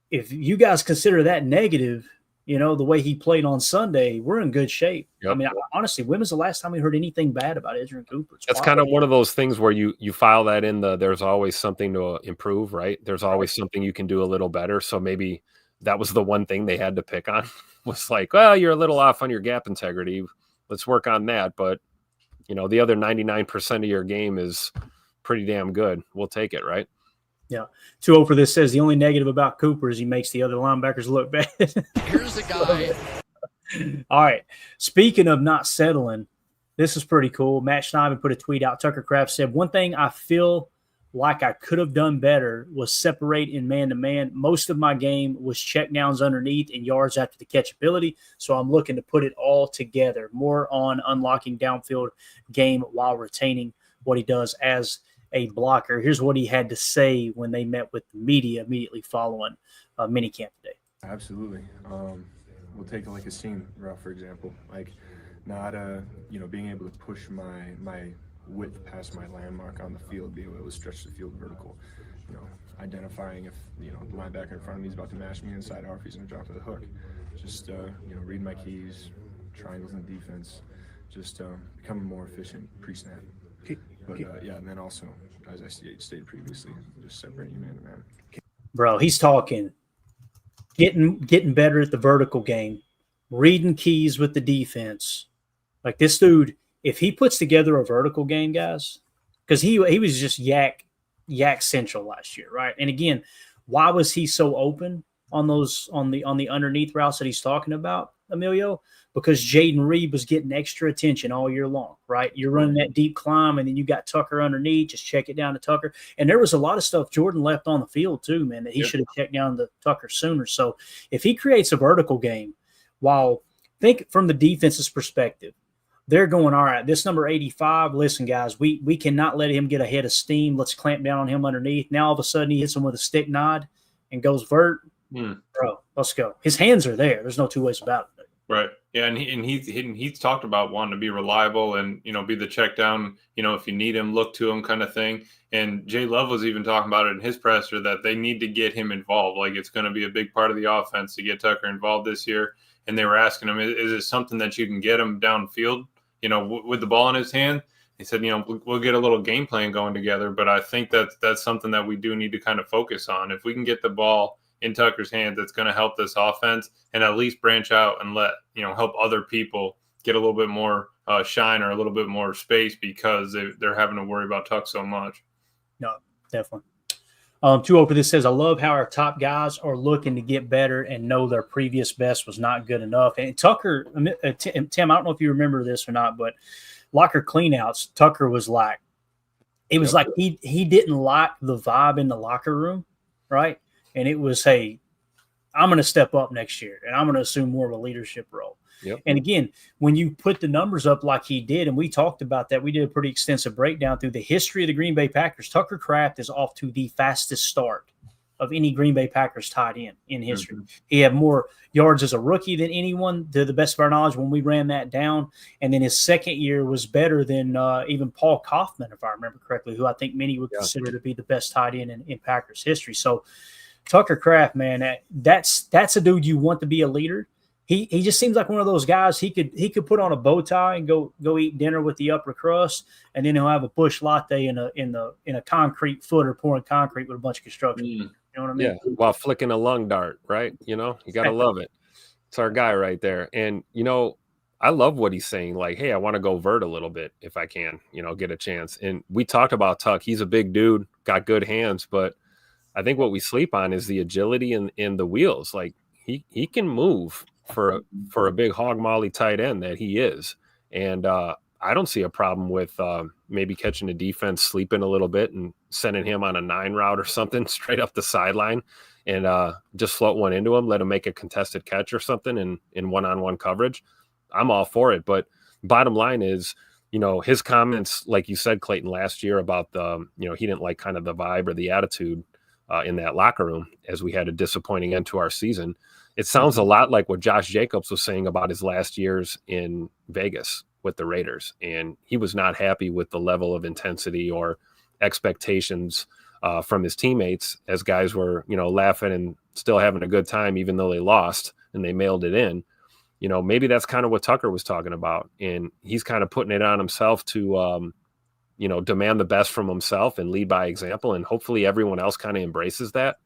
if you guys consider that negative, you know, the way he played on Sunday, we're in good shape. Yep. I mean, honestly, when was the last time we heard anything bad about Edgerrin Cooper? That's kind of one of those things where you file that in there's always something to improve, right? There's always something you can do a little better. So maybe that was the one thing they had to pick on was like, well, you're a little off on your gap integrity. Let's work on that. But, you know, the other 99% of your game is pretty damn good. We'll take it, right? Yeah. 2-0 for this says the only negative about Cooper is he makes the other linebackers look bad. Here's the guy. All right. Speaking of not settling, this is pretty cool. Matt Schneiden put a tweet out. Tucker Kraft said, one thing I feel like I could have done better was separate in man-to-man. Most of my game was checkdowns underneath and yards after the catchability, so I'm looking to put it all together, more on unlocking downfield game while retaining what he does as a blocker. Here's what he had to say when they met with the media immediately following minicamp today. Absolutely. We'll take like a seam route, for example, like not being able to push my width past my landmark on the field, being able to stretch the field vertical, you know, identifying if, you know, the linebacker in front of me is about to mash me inside, or if he's going to drop to the hook. Just, read my keys, triangles in the defense, just becoming more efficient pre-snap. But, and then also, as I stated previously, just separating man to man. Bro, he's talking getting better at the vertical game, reading keys with the defense. Like this dude, if he puts together a vertical game, guys, because he was just yak central last year, right? And again, why was he so open on those on the underneath routes that he's talking about, Emilio? Because Jaden Reed was getting extra attention all year long, right? You're running that deep climb, and then you got Tucker underneath. Just check it down to Tucker. And there was a lot of stuff Jordan left on the field too, man, that he should have checked down to Tucker sooner. So if he creates a vertical game, think from the defense's perspective, they're going, all right, this number 85, listen, guys, we cannot let him get ahead of steam. Let's clamp down on him underneath. Now all of a sudden he hits him with a stick nod and goes vert. Bro, let's go. His hands are there. There's no two ways about it. Right. Yeah, and he's talked about wanting to be reliable and, you know, be the check down, you know, if you need him, look to him kind of thing. And Jay Love was even talking about it in his presser that they need to get him involved. Like it's going to be a big part of the offense to get Tucker involved this year. And they were asking him, is it something that you can get him downfield, you know, with the ball in his hand? He said, you know, we'll get a little game plan going together. But I think that's something that we do need to kind of focus on. If we can get the ball in Tucker's hands, that's going to help this offense and at least branch out and help other people get a little bit more shine or a little bit more space because they're having to worry about Tuck so much. No, definitely. 2-0 for this says, I love how our top guys are looking to get better and know their previous best was not good enough. And Tucker, Tim, I don't know if you remember this or not, but locker cleanouts, Tucker was like, it was like he didn't like the vibe in the locker room, right? And it was, hey, I'm going to step up next year, and I'm going to assume more of a leadership role. Yep. And again, when you put the numbers up like he did, and we talked about that, we did a pretty extensive breakdown through the history of the Green Bay Packers. Tucker Kraft is off to the fastest start of any Green Bay Packers tight end in history. Mm-hmm. He had more yards as a rookie than anyone, to the best of our knowledge, when we ran that down. And then his second year was better than even Paul Kaufman, if I remember correctly, who I think many would consider to be the best tight end in Packers history. So Tucker Kraft, man, that's a dude you want to be a leader. He just seems like one of those guys. He could put on a bow tie and go eat dinner with the upper crust, and then he'll have a bush latte in a concrete footer pouring concrete with a bunch of construction. You know what I mean? Yeah, while flicking a lung dart, right? You know, you gotta love it. It's our guy right there. And you know, I love what he's saying. Like, hey, I want to go vert a little bit if I can, you know, get a chance. And we talked about Tuck. He's a big dude, got good hands, but I think what we sleep on is the agility in the wheels. Like he can move for a big hog molly tight end that he is. And I don't see a problem with maybe catching a defense sleeping a little bit and sending him on a 9 route or something straight up the sideline and just float one into him, let him make a contested catch or something in one-on-one coverage. I'm all for it. But bottom line is, his comments, like you said, Clayton, last year about he didn't like kind of the vibe or the attitude in that locker room as we had a disappointing end to our season. It sounds a lot like what Josh Jacobs was saying about his last years in Vegas with the Raiders. And he was not happy with the level of intensity or expectations from his teammates as guys were, laughing and still having a good time, even though they lost and they mailed it in. Maybe that's kind of what Tucker was talking about. And he's kind of putting it on himself to, demand the best from himself and lead by example. And hopefully everyone else kind of embraces that.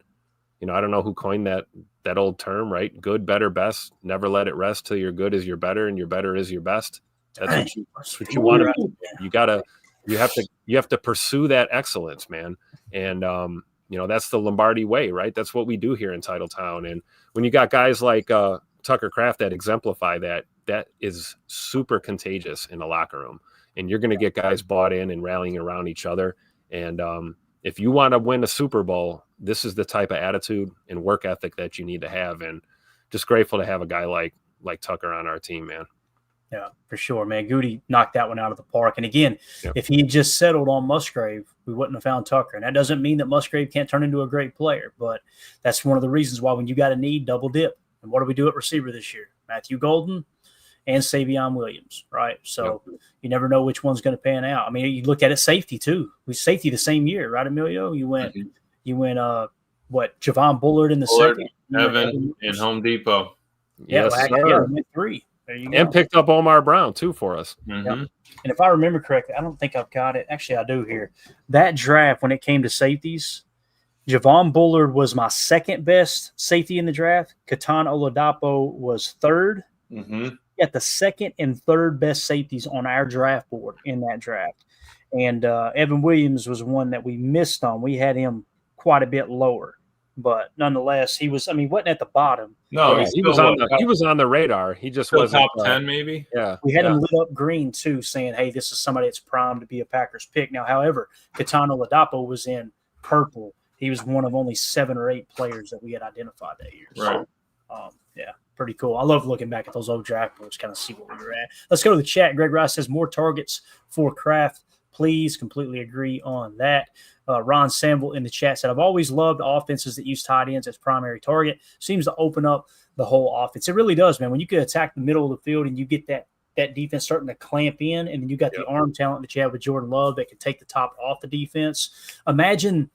I don't know who coined that old term, right? Good, better, best. Never let it rest till your good is your better and your better is your best. That's what you want to do. You have to pursue that excellence, man. And, that's the Lombardi way, right? That's what we do here in Titletown. And when you got guys like Tucker Kraft that exemplify that is super contagious in the locker room. And you're going to get guys bought in and rallying around each other. And if you want to win a Super Bowl, this is the type of attitude and work ethic that you need to have. And just grateful to have a guy like Tucker on our team, man. Yeah, for sure, man. Goody knocked that one out of the park. And again, if he had just settled on Musgrave, we wouldn't have found Tucker. And that doesn't mean that Musgrave can't turn into a great player, but that's one of the reasons why when you got a need, double dip. And what do we do at receiver this year? Matthew Golden and Savion Williams, right? So you never know which one's going to pan out. I mean, you look at it, safety too. We safety the same year, right, Emilio? You went Javon Bullard in the second. Evan in Home Depot. Yeah, yes, we went 3. There you go. And picked up Omar Brown too for us. Mm-hmm. Yep. And if I remember correctly, I don't think I've got it. Actually, I do here. That draft, when it came to safeties, Javon Bullard was my second best safety in the draft. Katan Oladapo was third. Mm-hmm. Got the second and third best safeties on our draft board in that draft. And Evan Williams was one that we missed on. We had him quite a bit lower. But nonetheless, he wasn't at the bottom. No, he was on the radar. He just wasn't top 10, maybe. Yeah, we had him lit up green too, saying, "Hey, this is somebody that's primed to be a Packers pick." Now, however, Katana Ladapo was in purple. He was one of only 7 or 8 players that we had identified that year. Right. So, pretty cool. I love looking back at those old draft boards, kind of see where we were at. Let's go to the chat. Greg Rice says more targets for Kraft. Please, completely agree on that. Ron Samble in the chat said, I've always loved offenses that use tight ends as primary target. Seems to open up the whole offense. It really does, man. When you can attack the middle of the field and you get that defense starting to clamp in, and then you got the arm talent that you have with Jordan Love that can take the top off the defense. Imagine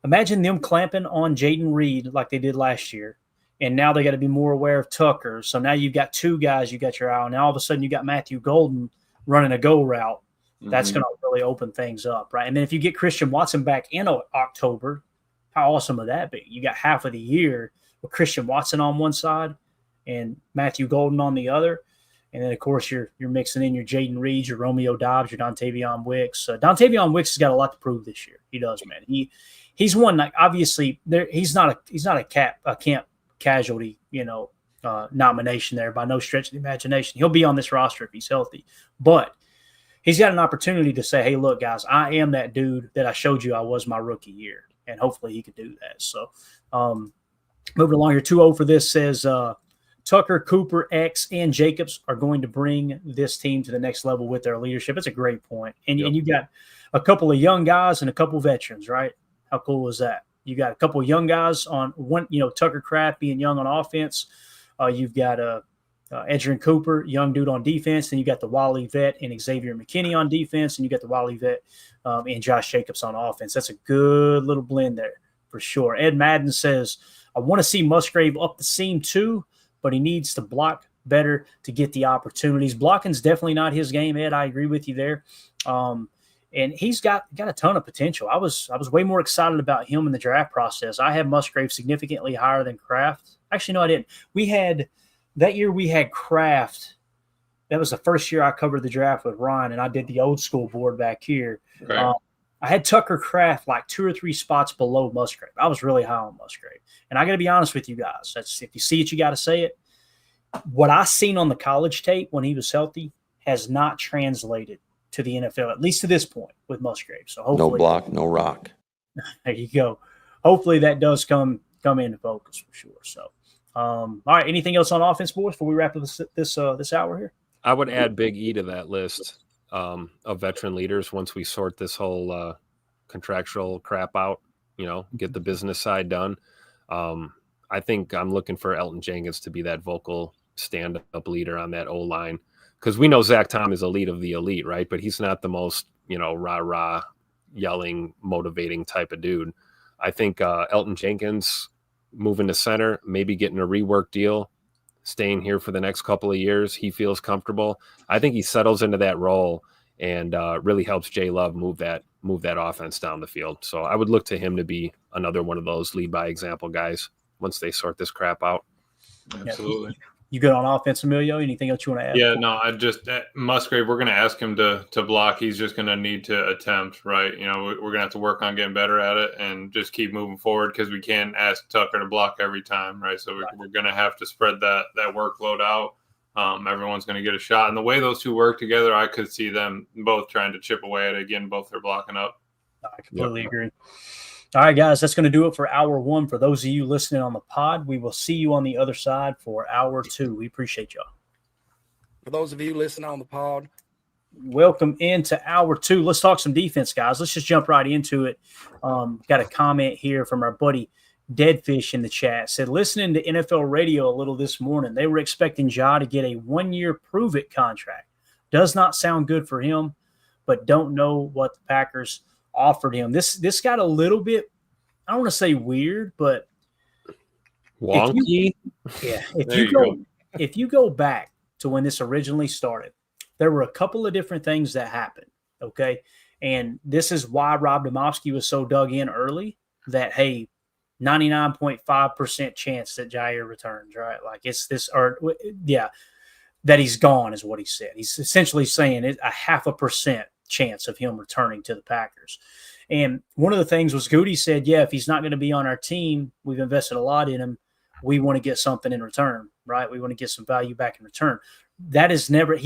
them clamping on Jaden Reed like they did last year. And now they got to be more aware of Tucker. So now you've got 2 guys you got your eye on. Now all of a sudden you got Matthew Golden running a go route. That's going to really open things up, right? And then if you get Christian Watson back in October, how awesome would that be? You got half of the year with Christian Watson on one side and Matthew Golden on the other. And then, of course, you're mixing in your Jaden Reed, your Romeo Dobbs, your Dontavion Wicks. Dontavion Wicks has got a lot to prove this year. He does, man. He's one, like, obviously he's not a camp casualty, nomination there by no stretch of the imagination. He'll be on this roster if he's healthy, but he's got an opportunity to say, hey, look, guys, I am that dude that I showed you I was my rookie year, and hopefully he could do that. So moving along here, 2-0 for this says Tucker, Cooper, X, and Jacobs are going to bring this team to the next level with their leadership. It's a great point. And you got a couple of young guys and a couple of veterans, right? How cool is that? You got a couple of young guys on one, Tucker Kraft being young on offense. You've got Edgerrin Cooper, young dude on defense. Then you got the Wally vet and Xavier McKinney on defense. And you got the Wally vet and Josh Jacobs on offense. That's a good little blend there for sure. Ed Madden says, I want to see Musgrave up the seam too, but he needs to block better to get the opportunities. Blocking's definitely not his game, Ed. I agree with you there. And he's got a ton of potential. I was way more excited about him in the draft process. I had Musgrave significantly higher than Kraft. Actually, no, I didn't. That year we had Kraft. That was the first year I covered the draft with Ryan, and I did the old school board back here. Right. I had Tucker Kraft like 2 or 3 spots below Musgrave. I was really high on Musgrave. And I got to be honest with you guys. That's, if you see it, you got to say it. What I seen on the college tape when he was healthy has not translated to the NFL, at least to this point with Musgrave. So hopefully, no block, no rock. There you go. Hopefully that does come into focus for sure. So, all right. Anything else on offense, boys, before we wrap up this hour here? I would add Big E to that list of veteran leaders once we sort this whole contractual crap out, get the business side done. I think I'm looking for Elgton Jenkins to be that vocal stand-up leader on that O-line, because we know Zach Tom is elite of the elite, right? But he's not the most, rah-rah, yelling, motivating type of dude. I think Elgton Jenkins moving to center, maybe getting a rework deal, staying here for the next couple of years. He feels comfortable. I think he settles into that role and really helps Jay Love move that offense down the field. So I would look to him to be another one of those lead by example guys once they sort this crap out. Absolutely. You good on offense, Emilio? Anything else you want to add? Yeah, no, Musgrave, we're going to ask him to block. He's just going to need to attempt, right? We're going to have to work on getting better at it and just keep moving forward, because we can't ask Tucker to block every time, right? So we're going to have to spread that workload out. Everyone's going to get a shot. And the way those two work together, I could see them both trying to chip away at it. Again, both are blocking up. I completely agree. All right, guys, that's going to do it for hour 1. For those of you listening on the pod, we will see you on the other side for hour 2. We appreciate y'all. For those of you listening on the pod, welcome into hour 2. Let's talk some defense, guys. Let's just jump right into it. Got a comment here from our buddy Deadfish in the chat. Said, listening to NFL radio a little this morning, they were expecting Ja to get a 1-year prove-it contract. Does not sound good for him, but don't know what the Packers offered him. This got a little bit, I don't want to say weird, but wonky. If you go back to when this originally started, there were a couple of different things that happened. Okay. And this is why Rob Domofsky was so dug in early that, hey, 99.5% chance that Jaire returns, right? Like it's this, that he's gone is what he said. He's essentially saying it's a 0.5% chance of him returning to the Packers. And one of the things was Goody said, if he's not going to be on our team, we've invested a lot in him. We want to get something in return, right? We want to get some value back in return. That is never,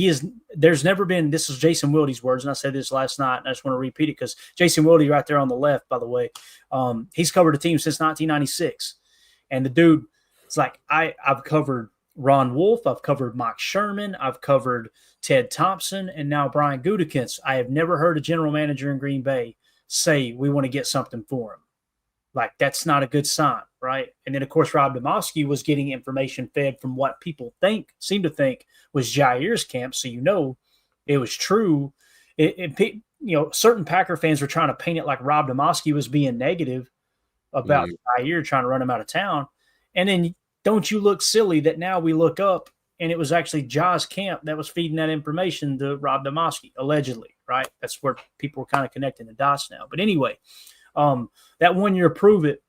there's never been, this is Jason Wilde's words, and I said this last night, and I just want to repeat it because Jason Wilde right there on the left, by the way, he's covered a team since 1996. And the dude, it's like, I've covered Ron Wolf, I've covered Mike Sherman, I've covered Ted Thompson, and now Brian Gutekunst. I have never heard a general manager in Green Bay say we want to get something for him. Like, that's not a good sign, right? And then, of course, Rob Domofsky was getting information fed from what people seem to think was Jaire's camp, so it was true. Certain Packer fans were trying to paint it like Rob Domofsky was being negative about Jaire, trying to run him out of town. And then don't you look silly that now we look up and it was actually Ja's camp that was feeding that information to Rob Domofsky, allegedly, right? That's where people were kind of connecting the dots now. But anyway, that 1-year prove it,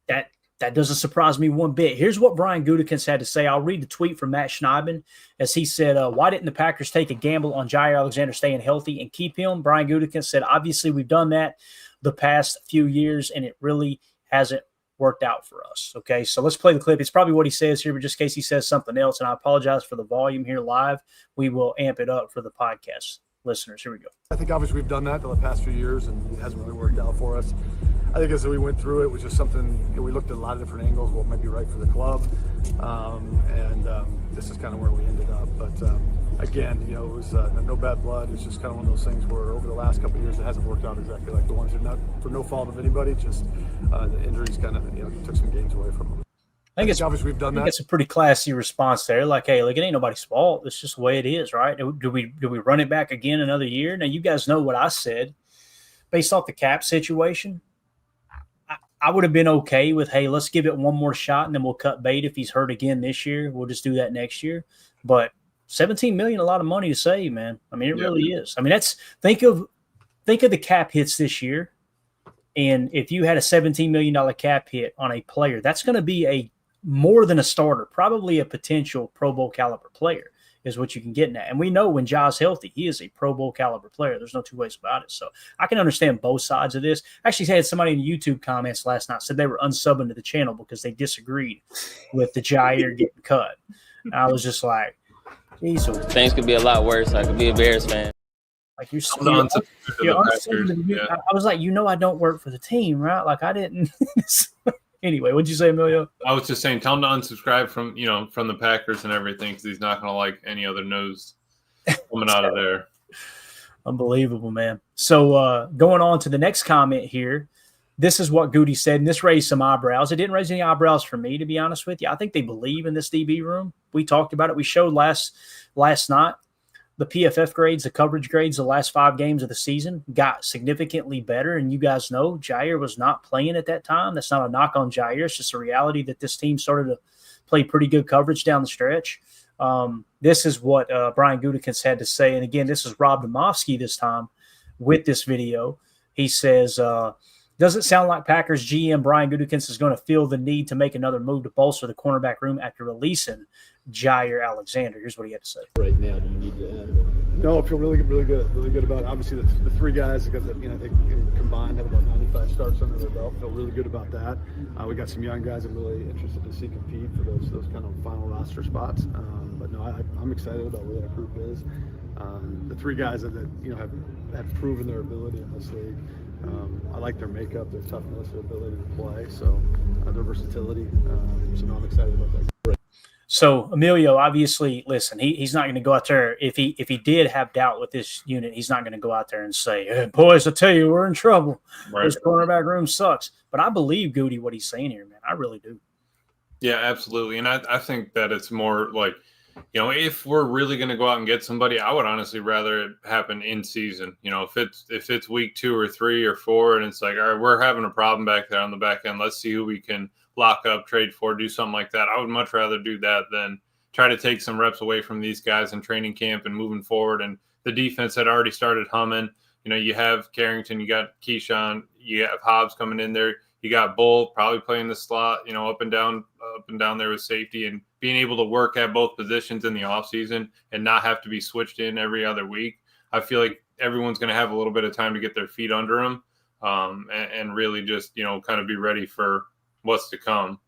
that doesn't surprise me one bit. Here's what Brian Gutekunst had to say. I'll read the tweet from Matt Schneiden as he said, why didn't the Packers take a gamble on Jaire Alexander staying healthy and keep him? Brian Gutekunst said, obviously we've done that the past few years and it really hasn't worked out for us. Okay, so let's play the clip. It's probably what he says here, but just in case he says something else, and I apologize for the volume here live, we will amp it up for the podcast listeners. Here we go. I think obviously we've done that the past few years and it hasn't really worked out for us. I think as we went through it was just something, we looked at a lot of different angles, what might be right for the club, and this is kind of where we ended up. But again, it was no bad blood. It's just kind of one of those things where over the last couple of years it hasn't worked out exactly like the ones. Not for no fault of anybody, just the injuries kind of took some games away from them. I think obviously we've done that. It's a pretty classy response there. Like, hey, look, it ain't nobody's fault. It's just the way it is, right? Do we run it back again another year? Now, you guys know what I said. Based off the cap situation, I would have been okay with, hey, let's give it one more shot and then we'll cut bait if he's hurt again this year. We'll just do that next year. But $17 million, a lot of money to save, man. I mean, it really is. I mean, think of the cap hits this year. And if you had a $17 million cap hit on a player, that's going to be more than a starter, probably a potential Pro Bowl caliber player. is what you can get in that. And we know when Ja's healthy, he is a Pro Bowl caliber player. There's no two ways about it. So I can understand both sides of this. I actually had somebody in the YouTube comments last night said they were unsubbing to the channel because they disagreed with the Jaire getting cut. And I was just like, geez. Things could be a lot worse. I could be a Bears fan. Like I was like, I don't work for the team, right? Like I didn't. Anyway, what'd you say, Emilio? I was just saying, tell him to unsubscribe from the Packers and everything because he's not going to like any other news coming out of there. Unbelievable, man. So going on to the next comment here, this is what Goody said, and this raised some eyebrows. It didn't raise any eyebrows for me, to be honest with you. I think they believe in this DB room. We talked about it. We showed last night the PFF grades, the coverage grades, the last 5 games of the season got significantly better. And you guys know Jaire was not playing at that time. That's not a knock on Jaire. It's just a reality that this team started to play pretty good coverage down the stretch. This is what Brian Gutekunst had to say. And again, this is Rob Domofsky this time with this video. He says, does it sound like Packers GM Brian Gutekunst is going to feel the need to make another move to bolster the cornerback room after releasing Jaire Alexander? Here's what he had to say. Right now, do you need to add? No, I feel really good about it. Obviously, the 3 guys that they combined have about 95 starts under their belt. Feel really good about that. We got some young guys I'm really interested to see compete for those kind of final roster spots. But no, I'm excited about where that group is. The 3 guys that have proven their ability in this league. I like their makeup, their toughness, their ability to play, so their versatility. So no, I'm excited about that. So Emilio, obviously, listen, he's not going to go out there. If he did have doubt with this unit, he's not going to go out there and say, hey, boys, I tell you, we're in trouble. Right. This cornerback room sucks. But I believe Goody what he's saying here, man. I really do. Yeah, absolutely. And I think that it's more like, if we're really going to go out and get somebody, I would honestly rather it happen in season. If it's week 2 or 3 or 4, and it's like, all right, we're having a problem back there on the back end. Let's see who we can lock up, trade for, do something like that. I would much rather do that than try to take some reps away from these guys in training camp and moving forward. And the defense had already started humming. You have Carrington, you got Keyshawn, you have Hobbs coming in there. You got Bull probably playing the slot, up and down there with safety, and being able to work at both positions in the offseason and not have to be switched in every other week. I feel like everyone's going to have a little bit of time to get their feet under them and really just, kind of be ready for what's to come.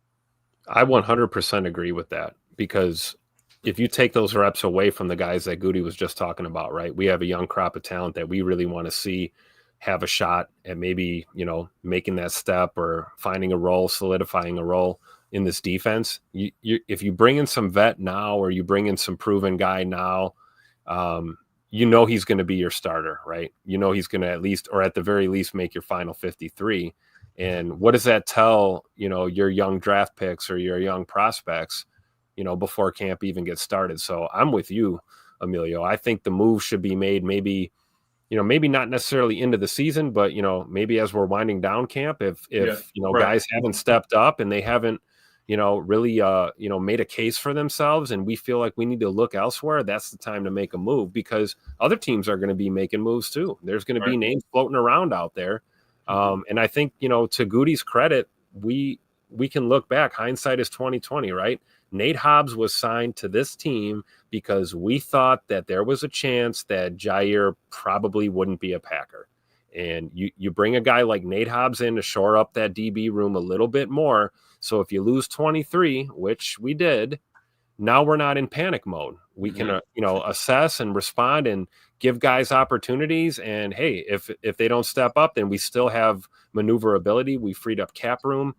I 100% agree with that, because if you take those reps away from the guys that Goody was just talking about, right, we have a young crop of talent that we really want to see have a shot at maybe, making that step or finding a role, solidifying a role in this defense. If you bring in some vet now, or you bring in some proven guy now, he's going to be your starter, right? He's going to at least, or at the very least, make your final 53. And what does that tell, your young draft picks or your young prospects, before camp even gets started? So I'm with you, Emilio. I think the move should be made maybe not necessarily into the season, but, maybe as we're winding down camp, if right, guys haven't stepped up and they haven't, really, made a case for themselves, and we feel like we need to look elsewhere, that's the time to make a move, because other teams are going to be making moves too. There's going to be names floating around out there. And I think, to Goody's credit, we can look back. Hindsight is 20/20, right? Nate Hobbs was signed to this team because we thought that there was a chance that Jaire probably wouldn't be a Packer. And you bring a guy like Nate Hobbs in to shore up that DB room a little bit more. So if you lose 23, which we did, now we're not in panic mode. We can, assess and respond and give guys opportunities. And hey, if they don't step up, then we still have maneuverability. We freed up cap room.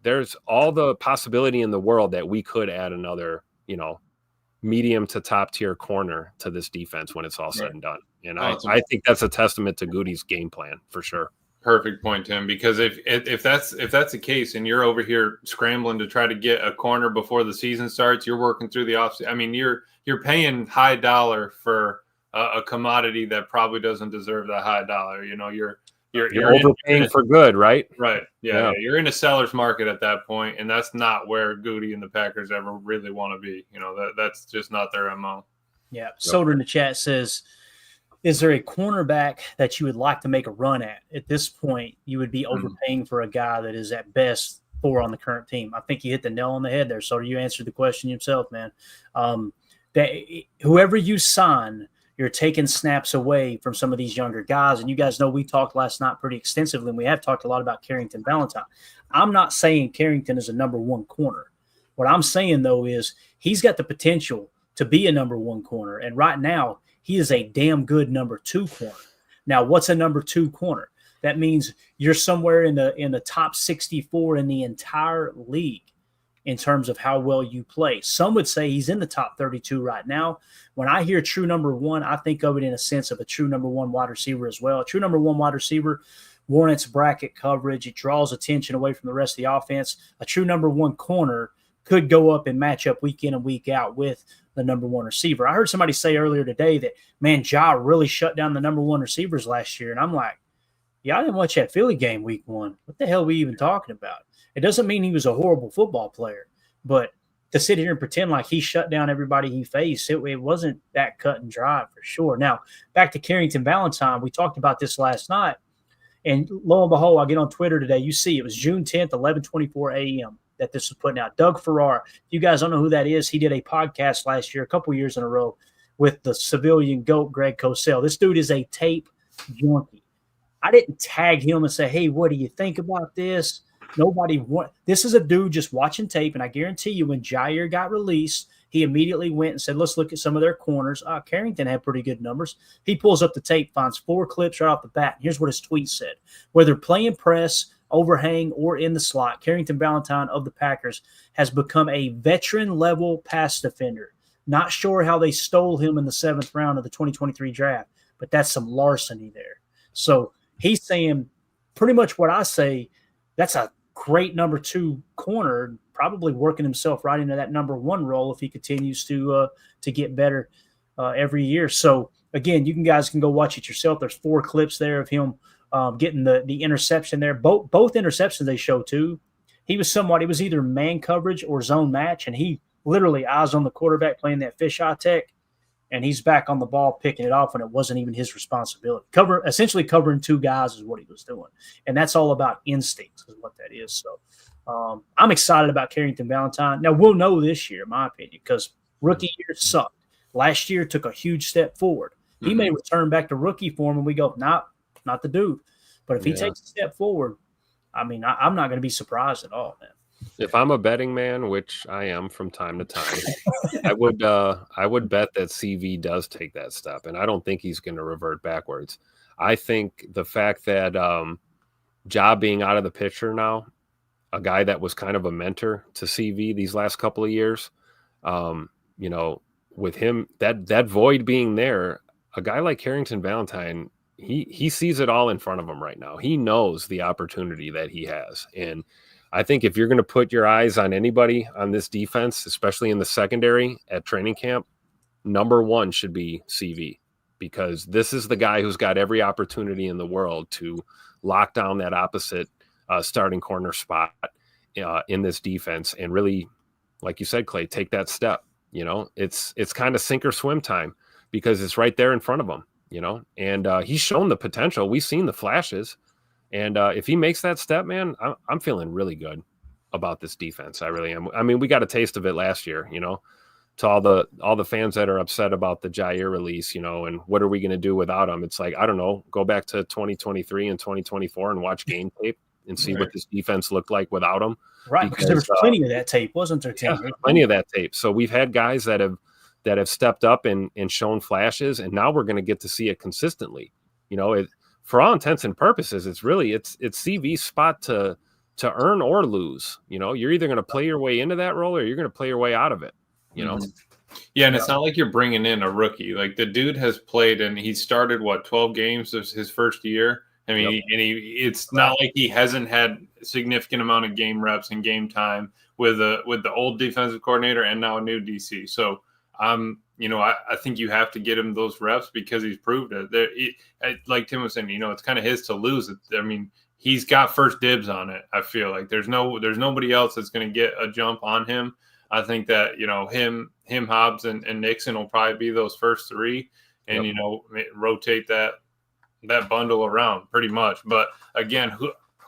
There's all the possibility in the world that we could add another, medium to top tier corner to this defense when it's all said and done. And I think that's a testament to Goody's game plan for sure. Perfect point, Tim, because if that's the case and you're over here scrambling to try to get a corner before the season starts, you're working through the offseason. I mean, you're paying high dollar for a commodity that probably doesn't deserve that high dollar. You're overpaying for good, right? Right. Yeah. You're in a seller's market at that point, and that's not where Goody and the Packers ever really want to be. That's just not their MO. Yeah. Soder in the chat says, is there a cornerback that you would like to make a run at? At this point, you would be overpaying for a guy that is at best 4 on the current team. I think you hit the nail on the head there. So you answered the question yourself, man. that whoever you sign, you're taking snaps away from some of these younger guys. And you guys know we talked last night pretty extensively, and we have talked a lot about Carrington Valentine. I'm not saying Carrington is a number one corner. What I'm saying, though, is he's got the potential to be a number one corner. And right now, he is a damn good number two corner. Now, what's a number two corner? That means you're somewhere in the top 64 in the entire league in terms of how well you play. Some would say he's in the top 32 right now. When I hear true number one, I think of it in a sense of a true number one wide receiver as well. A true number one wide receiver warrants bracket coverage. It draws attention away from the rest of the offense. A true number one corner could go up and match up week in and week out with the number one receiver. I heard somebody say earlier today that, man, Jaire really shut down the number one receivers last year. And I'm like, yeah, I didn't watch that Philly game week one. What the hell are we even talking about? It doesn't mean he was a horrible football player, but to sit here and pretend like he shut down everybody he faced, it wasn't that cut and dry for sure. Now, back to Carrington Valentine. We talked about this last night, and lo and behold, I get on Twitter today. You see, it was June 10th, 11:24 a.m. that this was putting out. Doug Farrar, if you guys don't know who that is, he did a podcast last year, a couple years in a row, with the civilian GOAT, Greg Cosell. This dude is a tape junkie. I didn't tag him and say, hey, what do you think about this? This is a dude just watching tape, and I guarantee you when Jaire got released, he immediately went and said, let's look at some of their corners. Carrington had pretty good numbers. He pulls up the tape, finds 4 clips right off the bat. And here's what his tweet said. Whether playing press, overhang, or in the slot, Carrington Valentine of the Packers has become a veteran-level pass defender. Not sure how they stole him in the 7th round of the 2023 draft, but that's some larceny there. So he's saying pretty much what I say. That's a great number 2 corner, probably working himself right into that number 1 role if he continues to get better every year. So again, you guys can go watch it yourself. There's 4 clips there of him getting the interception there. Both interceptions they show too. He was either man coverage or zone match, and he literally eyes on the quarterback playing that fisheye tech, and he's back on the ball picking it off when it wasn't even his responsibility. Essentially covering 2 guys is what he was doing. And that's all about instincts is what that is. So I'm excited about Carrington Valentine. Now, we'll know this year, in my opinion, because rookie year sucked. Last year took a huge step forward. He may return back to rookie form and we go, not the dude. But if he takes a step forward, I mean, I'm not going to be surprised at all, man. If I'm a betting man, which I am from time to time, I would bet that CV does take that step, and I don't think he's going to revert backwards. I think the fact that Ja being out of the picture now, a guy that was kind of a mentor to CV these last couple of years, with him, that void being there, a guy like Carrington Valentine, he sees it all in front of him right now. He knows the opportunity that he has, and I think if you're going to put your eyes on anybody on this defense, especially in the secondary at training camp, number 1 should be CV, because this is the guy who's got every opportunity in the world to lock down that opposite starting corner spot in this defense and really, like you said, Clay, take that step. It's kind of sink or swim time because it's right there in front of him, and he's shown the potential. We've seen the flashes. And if he makes that step, man, I'm feeling really good about this defense. I really am. I mean, we got a taste of it last year, to all the fans that are upset about the Jaire release, and what are we going to do without him? It's like, I don't know, go back to 2023 and 2024 and watch game tape and see what this defense looked like without him. Right, because there was plenty of that tape, wasn't there, Tim? Yeah, plenty of that tape. So we've had guys that have stepped up and shown flashes, and now we're going to get to see it consistently. For all intents and purposes, it's CV's spot to earn or lose. You're either going to play your way into that role or you're going to play your way out of it. Yeah, and it's not like you're bringing in a rookie. Like the dude has played, and he started 12 games his first year. I mean, it's not like he hasn't had a significant amount of game reps and game time with the old defensive coordinator and now a new DC. So I think you have to get him those reps because he's proved it. Like Tim was saying, it's kind of his to lose. I mean, he's got first dibs on it. I feel like there's nobody else that's going to get a jump on him. I think that him, Hobbs, and Nixon will probably be those first 3, and rotate that bundle around pretty much. But again,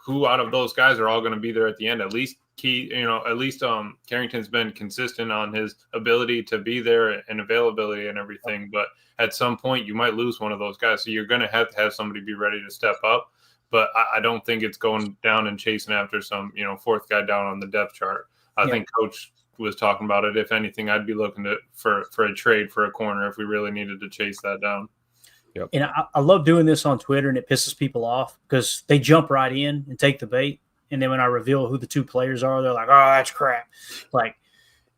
who out of those guys are all going to be there at the end? At least key, at least Carrington's been consistent on his ability to be there and availability and everything. But at some point, you might lose one of those guys. So you're going to have somebody be ready to step up. But I don't think it's going down and chasing after some, fourth guy down on the depth chart. I think Coach was talking about it. If anything, I'd be looking for a trade for a corner if we really needed to chase that down. Yep. And I love doing this on Twitter, and it pisses people off because they jump right in and take the bait. And then when I reveal who the two players are, they're like, oh, that's crap. Like,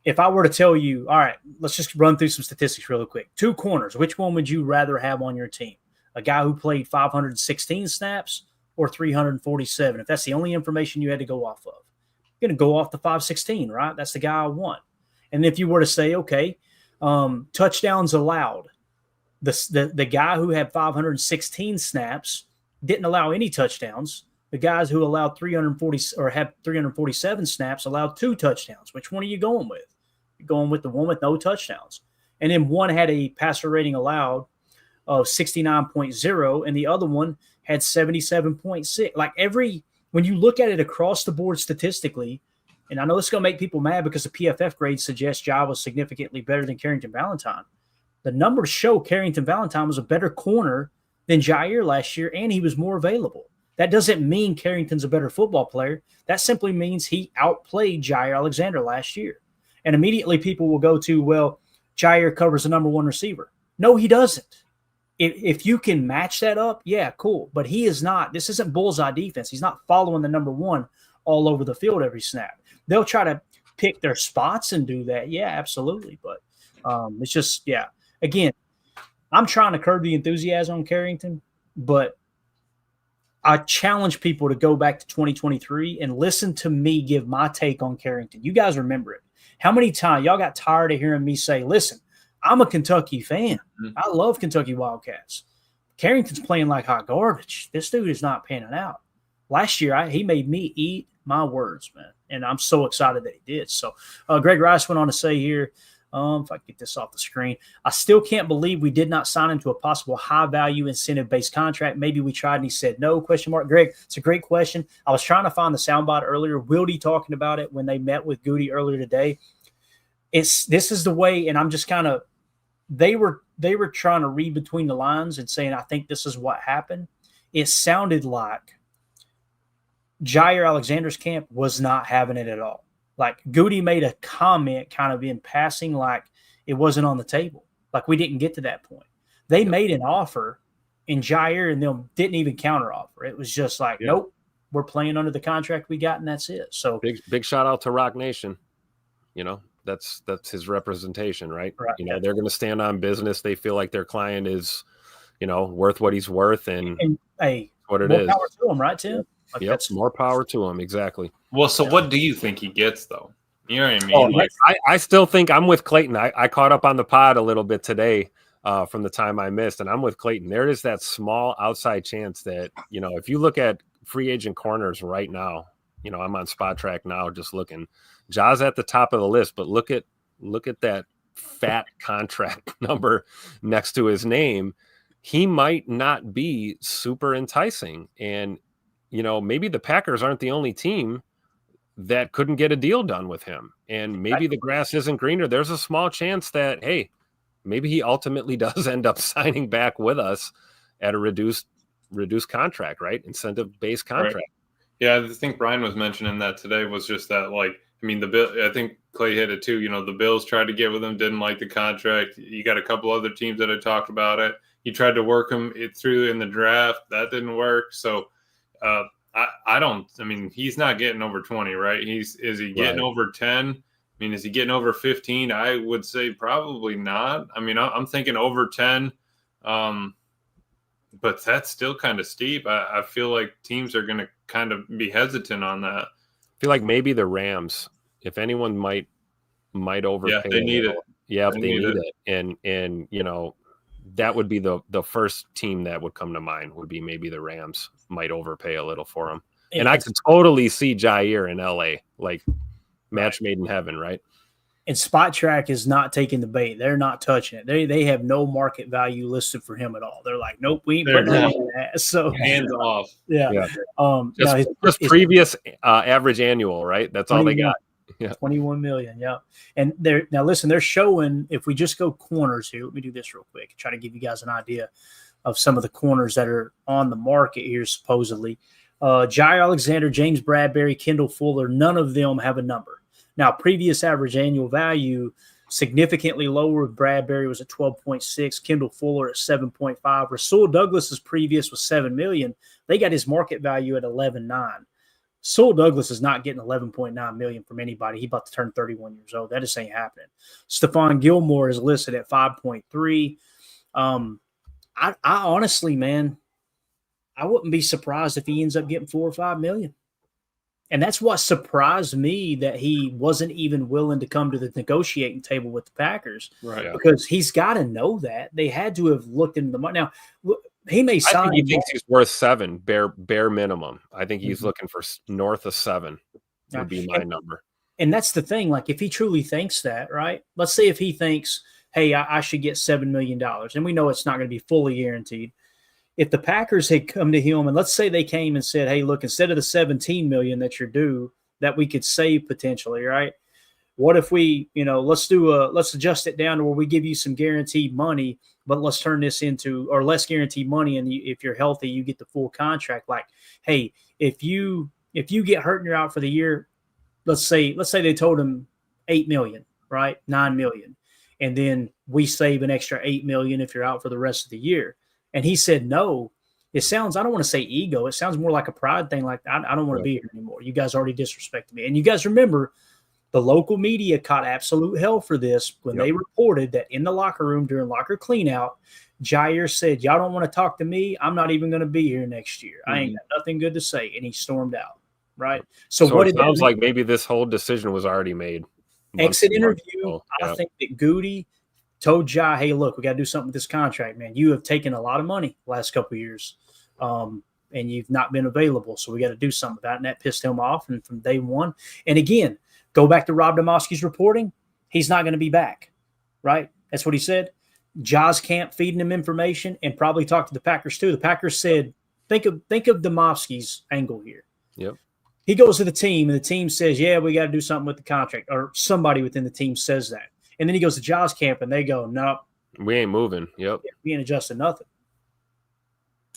if I were to tell you, all right, let's just run through some statistics real quick. 2 corners, which one would you rather have on your team? A guy who played 516 snaps or 347? If that's the only information you had to go off of, you're going to go off the 516, right? That's the guy I want. And if you were to say, okay, touchdowns allowed, the guy who had 516 snaps didn't allow any touchdowns. The guys who allowed 340 or had 347 snaps allowed 2 touchdowns. Which one are you going with? You're going with the one with no touchdowns. And then one had a passer rating allowed of 69.0, and the other one had 77.6. Like when you look at it across the board statistically, and I know this is going to make people mad because the PFF grade suggests Jaire was significantly better than Carrington Valentine. The numbers show Carrington Valentine was a better corner than Jaire last year, and he was more available. That doesn't mean Carrington's a better football player. That simply means he outplayed Jaire Alexander last year. And immediately people will go to, well, Jaire covers the number 1 receiver. No, he doesn't. If you can match that up, yeah, cool. But he is not. This isn't bullseye defense. He's not following the number 1 all over the field every snap. They'll try to pick their spots and do that. Yeah, absolutely. But it's just, yeah. Again, I'm trying to curb the enthusiasm on Carrington, but I challenge people to go back to 2023 and listen to me give my take on Carrington. You guys remember it. How many times y'all got tired of hearing me say, listen, I'm a Kentucky fan. I love Kentucky Wildcats. Carrington's playing like hot garbage. This dude is not panning out. Last year, he made me eat my words, man, and I'm so excited that he did. So Greg Rice went on to say here, if I get this off the screen, I still can't believe we did not sign him to a possible high-value incentive-based contract. Maybe we tried and he said no, ? Greg, it's a great question. I was trying to find the soundbite earlier. Wildy talking about it when they met with Goody earlier today. This is the way, and I'm just kind of – they were trying to read between the lines and saying, I think this is what happened. It sounded like Jaire Alexander's camp was not having it at all. Like, Goody made a comment kind of in passing like it wasn't on the table. Like, we didn't get to that point. They made an offer, and Jaire and them didn't even counteroffer. It was just like, nope, we're playing under the contract we got, and that's it. So big shout out to Rock Nation. That's his representation, right? They're going to stand on business. They feel like their client is, worth what he's worth, and hey, what it more is. Power to him, right, Tim? Like Yep, more power to him. Exactly. Well, so what do you think he gets, though? You know what I mean? I still think I'm with Clayton. I caught up on the pod a little bit today from the time I missed, and I'm with Clayton. There is that small outside chance that, if you look at free agent corners right now, I'm on Spot Track now just looking. Ja's at the top of the list, but look at that fat contract number next to his name. He might not be super enticing, and maybe the Packers aren't the only team that couldn't get a deal done with him. And maybe the grass isn't greener. There's a small chance that, hey, maybe he ultimately does end up signing back with us at a reduced contract, right? Incentive-based contract. Right. Yeah, I think Brian was mentioning that today was just that, I think Clay hit it too. The Bills tried to get with him, didn't like the contract. You got a couple other teams that had talked about it. He tried to work him through in the draft. That didn't work. So, he's not getting over 20, right? Is he getting over 10? Is he getting over 15? I would say probably not. I'm thinking over 10, but that's still kind of steep. I feel like teams are going to kind of be hesitant on that. I feel like maybe the Rams, if anyone might overpay. Yeah, they need it. Yeah, they need it. And that would be the first team that would come to mind would be maybe the Rams might overpay a little for him. And I could totally see Jaire in LA, like match made in heaven, right? And Spot Track is not taking the bait. They're not touching it. They have no market value listed for him at all. They're like, nope, we ain't putting him in that. So hands off. Yeah. Just previous average annual, right? That's all they got. Yeah. 21 million. Yeah. And now listen, they're showing, if we just go corners here, let me do this real quick, try to give you guys an idea of some of the corners that are on the market here, supposedly. Jaire Alexander, James Bradbury, Kendall Fuller, none of them have a number. Now, previous average annual value significantly lower. Bradbury was at 12.6, Kendall Fuller at 7.5. Rasul Douglas's previous was 7 million. They got his market value at 11.9. Rasul Douglas is not getting 11.9 million from anybody. He about to turn 31 years old. That just ain't happening. Stephon Gilmore is listed at 5.3. I honestly, man, I wouldn't be surprised if he ends up getting 4 or 5 million. And that's what surprised me, that he wasn't even willing to come to the negotiating table with the Packers. Right. Because he's got to know that. They had to have looked into the money. Now, he may sign. I think he thinks he's worth 7, bare minimum. I think he's looking for north of 7 would be my number. And that's the thing. Like, if he truly thinks that, right? Let's say if he thinks, hey, I should get $7 million. And we know it's not going to be fully guaranteed. If the Packers had come to him and let's say they came and said, hey, look, instead of the 17 million that you're due that we could save potentially, right? What if we, let's adjust it down to where we give you some guaranteed money, but let's turn this into, or less guaranteed money. And if you're healthy, you get the full contract. Like, hey, if you get hurt and you're out for the year, let's say they told him 8 million, right? 9 million. And then we save an extra 8 million if you're out for the rest of the year. And he said, no. It sounds, I don't want to say ego. It sounds more like a pride thing. Like, I don't want to be here anymore. You guys already disrespected me. And you guys remember the local media caught absolute hell for this when they reported that in the locker room during locker cleanout, Jaire said, y'all don't want to talk to me. I'm not even going to be here next year. I ain't got nothing good to say. And he stormed out. Right. So what it sounds like maybe this whole decision was already made. Exit interview. I think that Goody told Jai, hey, look, we got to do something with this contract, man. You have taken a lot of money the last couple of years, and you've not been available. So we got to do something about it. And that pissed him off. And from day one, and again, go back to Rob Demovsky's reporting. He's not going to be back, right? That's what he said. Jai's camp feeding him information and probably talked to the Packers too. The Packers said, think of Demovsky's angle here. Yep. He goes to the team, and the team says, yeah, we got to do something with the contract, or somebody within the team says that. And then he goes to Jai's camp, and they go, nope. We ain't moving. Yep. We ain't adjusting nothing.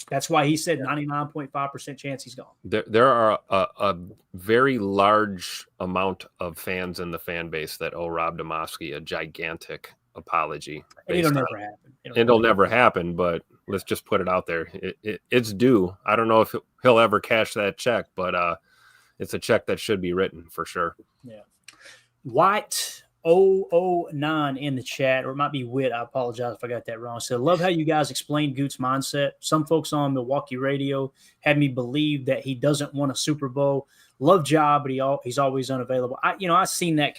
That's why he said 99.5% chance he's gone. There are a very large amount of fans in the fan base that owe Rob Demovsky a gigantic apology. And it'll never happen. It'll never happen, but let's just put it out there. It's due. I don't know if he'll ever cash that check, but it's a check that should be written for sure. Yeah. White 009 in the chat, or it might be Wit. I apologize if I got that wrong. So, love how you guys explained Goot's mindset. Some folks on Milwaukee radio had me believe that he doesn't want a Super Bowl. Love job, but he's always unavailable. I seen that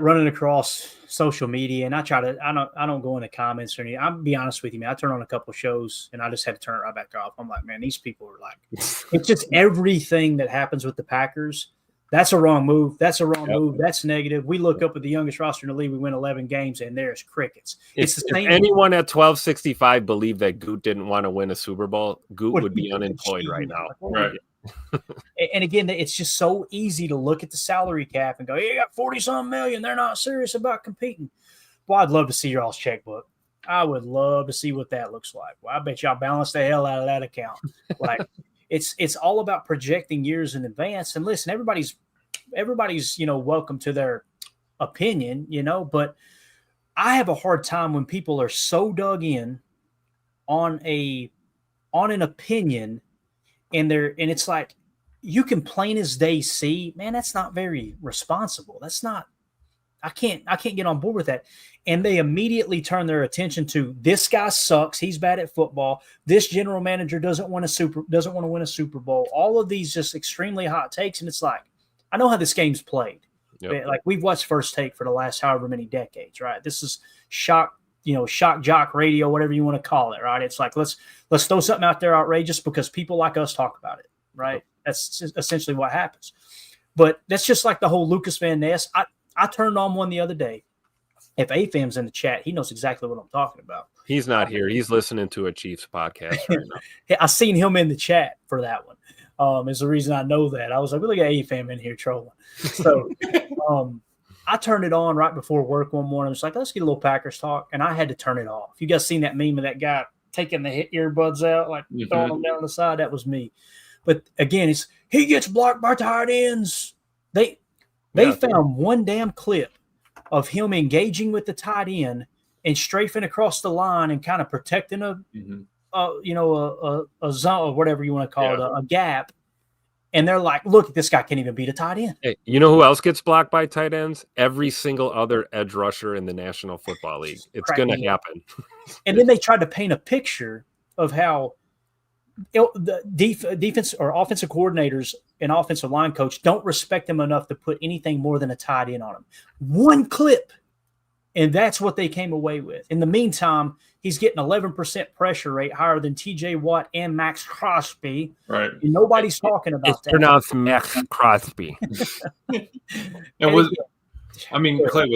running across social media, and I don't go into comments or anything. I'll be honest with you, man. I turn on a couple of shows and I just had to turn it right back off. I'm like, man, these people are like, it's just everything that happens with the Packers. That's a wrong move. That's a wrong move. That's negative. We look up at the youngest roster in the league. We win 11 games, and there's crickets. It's the same. If anyone at 1265 believed that Goot didn't want to win a Super Bowl, Goot would be unemployed right now. Right. And again, it's just so easy to look at the salary cap and go, "Yeah, you got 40-some million. They're not serious about competing." Well, I'd love to see your all's checkbook. I would love to see what that looks like. Well, I bet y'all balance the hell out of that account. Like, it's all about projecting years in advance. And listen, everybody's welcome to their opinion, but I have a hard time when people are so dug in on an opinion, and it's like, you can plain as day see, man, that's not very responsible. That's not, I can't get on board with that. And they immediately turn their attention to, this guy sucks. He's bad at football. This general manager doesn't want to win a Super Bowl. All of these just extremely hot takes. And it's like, I know how this game's played. Yep. Like, we've watched First Take for the last however many decades, right? This is shock jock radio, whatever you want to call it, right? It's like, let's throw something out there outrageous because people like us talk about it, right? That's essentially what happens. But that's just like the whole Lucas Van Ness. I turned on one the other day. If AFAM's in the chat, he knows exactly what I'm talking about. He's not here. He's listening to a Chiefs podcast right now. I seen him in the chat for that one. Is the reason I know that. I was like, we look at AFAM in here trolling. So I turned it on right before work one morning. I was like, let's get a little Packers talk. And I had to turn it off. You guys seen that meme of that guy taking the earbuds out, like throwing them down the side? That was me. But again, he gets blocked by tight ends. They found one damn clip of him engaging with the tight end and strafing across the line and kind of protecting a zone or whatever you want to call it, a gap. And they're like, look, this guy can't even beat a tight end. Hey, you know who else gets blocked by tight ends? Every single other edge rusher in the National Football League. It's going to happen. And then they tried to paint a picture of how the defense or offensive coordinators and offensive line coach don't respect him enough to put anything more than a tight end on him. One clip. And that's what they came away with. In the meantime, he's getting 11% pressure rate, higher than TJ Watt and Max Crosby. Right. And nobody's talking about it's that. It's pronounced Max Crosby. Clay, was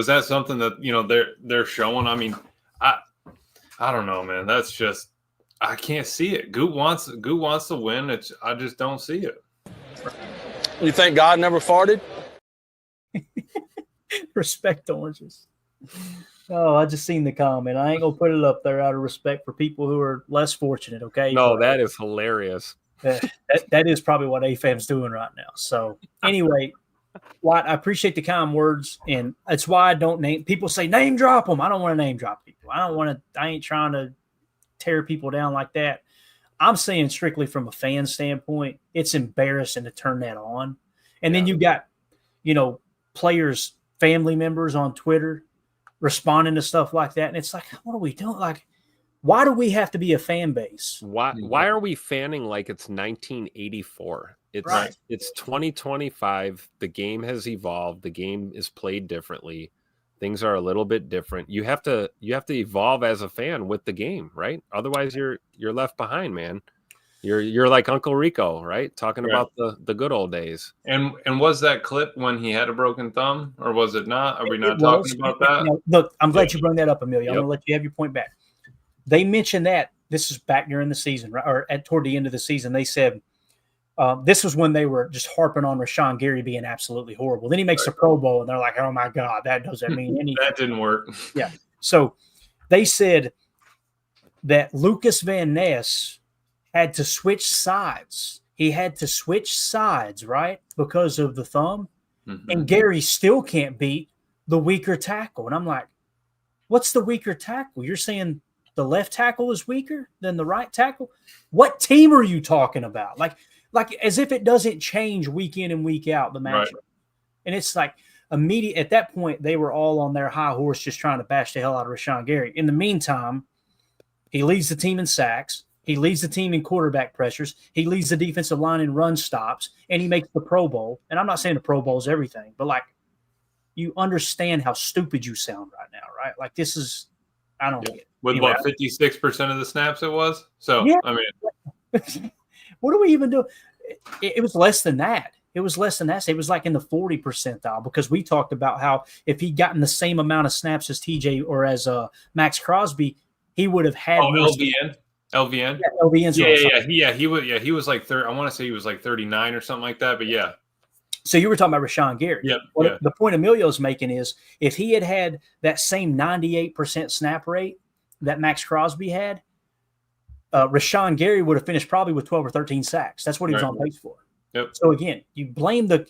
that something that they're showing? I mean, I don't know, man. That's just I can't see it. Goot wants to win. I just don't see it. You think God never farted? Respect oranges. Oh, I just seen the comment. I ain't gonna put it up there out of respect for people who are less fortunate. Okay. No, that is hilarious. That is probably what AFAM's doing right now. So anyway, Watt, I appreciate the kind words, and it's why I don't name people. Say name drop them. I don't want to name drop people. I ain't trying to tear people down like that. I'm saying strictly from a fan standpoint, it's embarrassing to turn that on. And then you got, players, family members on Twitter responding to stuff like that. And it's like, what are we doing? Like, why do we have to be a fan base? Why are we fanning like it's 1984? It's 2025. The game has evolved. The game is played differently. Things are a little bit different. You have to evolve as a fan with the game, right? Otherwise you're left behind, man. You're like Uncle Rico, right? Talking about the good old days. And was that clip when he had a broken thumb, or was it not? Are we not talking about that? Look, I'm glad you brought that up, Amelia. I'm going to let you have your point back. They mentioned that this is back during the season, right? Or toward the end of the season. They said this was when they were just harping on Rashawn Gary being absolutely horrible. Then he makes the Pro Bowl, and they're like, "Oh my God, that doesn't mean anything." That didn't work. Yeah. So they said that Lucas Van Ness had to switch sides. He had to switch sides, right, because of the thumb. Mm-hmm. And Gary still can't beat the weaker tackle. And I'm like, what's the weaker tackle? You're saying the left tackle is weaker than the right tackle? What team are you talking about? Like as if it doesn't change week in and week out, the matchup. Right. And it's like immediate at that point, they were all on their high horse just trying to bash the hell out of Rashawn Gary. In the meantime, he leads the team in sacks. He leads the team in quarterback pressures. He leads the defensive line in run stops, and he makes the Pro Bowl. And I'm not saying the Pro Bowl is everything, but you understand how stupid you sound right now, right? Like this is, I don't get it. With anyway, 56% of the snaps it was? So, yeah. I mean. What do we even do? It was less than that. It was less than that. So it was like in the 40 percentile because we talked about how if he'd gotten the same amount of snaps as TJ or as Max Crosby, he would have had LVN. Yeah, LVN. Yeah. He was like I want to say he was like 39 or something like that. But yeah. So you were talking about Rashawn Gary. Yeah. The point Emilio's making is if he had that same 98% snap rate that Max Crosby had, Rashawn Gary would have finished probably with 12 or 13 sacks. That's what he was on pace for. Yep. So again, you blame the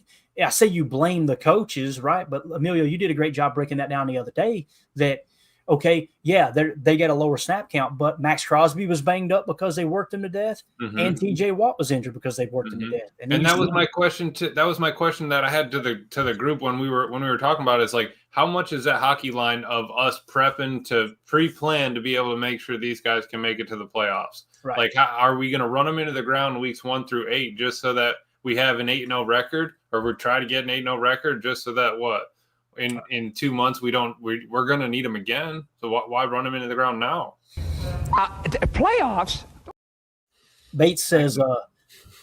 coaches, right? But Emilio, you did a great job breaking that down the other day that, okay, yeah, they get a lower snap count, but Max Crosby was banged up because they worked him to death, and TJ Watt was injured because they worked him to death. And that was my question that was my question that I had to the group when we were talking about it. It's like, how much is that hockey line of us prepping to pre-plan to be able to make sure these guys can make it to the playoffs? Right. Like, how are we going to run them into the ground weeks 1 through 8 just so that we have an 8-0 record, or we're trying to get an 8-0 record just so that in 2 months we're going to need them again. So why run them into the ground now? Playoffs. Bates says,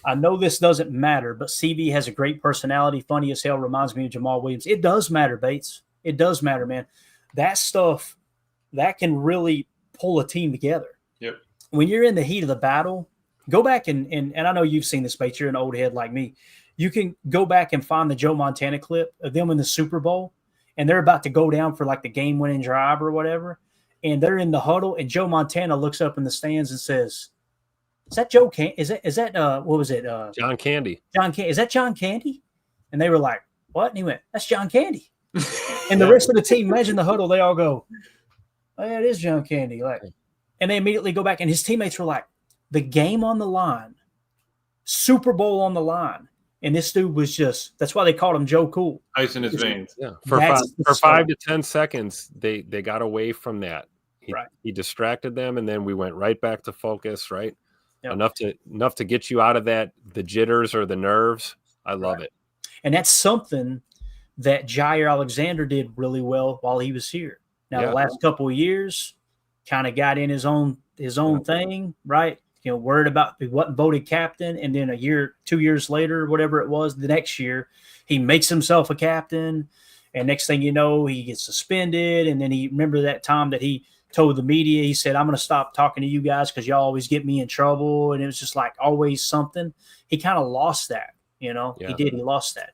I know this doesn't matter, but CV has a great personality, funny as hell, reminds me of Jamal Williams. It does matter, Bates. It does matter, man. That stuff, that can really pull a team together. Yep. When you're in the heat of the battle, go back and I know you've seen this, Bates. You're an old head like me. You can go back and find the Joe Montana clip of them in the Super Bowl, and they're about to go down for like the game-winning drive or whatever, and they're in the huddle, and Joe Montana looks up in the stands and says, "Is that Joe? Is that what was it? John Candy. John Candy. Is that John Candy?" And they were like, "What?" And he went, "That's John Candy." And the rest of the team, imagine the huddle, they all go, "Oh yeah, it is John Candy." Like, and they immediately go back, and his teammates were like, "The game on the line, Super Bowl on the line." And this dude was just—that's why they called him Joe Cool. Ice in his veins. Yeah, for 5 to 10 seconds, they got away from that. He distracted them, and then we went right back to focus. Right, yep. enough to get you out of the jitters or the nerves. I love it. And that's something that Jaire Alexander did really well while he was here. Now the last couple of years, kind of got in his own thing, right? You know, worried about he wasn't voted captain, and then 2 years later, whatever it was, the next year, he makes himself a captain, and next thing you know, he gets suspended. And then he remember that time that he told the media, he said, "I'm going to stop talking to you guys because y'all always get me in trouble," and it was just like always something. He kind of lost that, you know. Yeah. He lost that.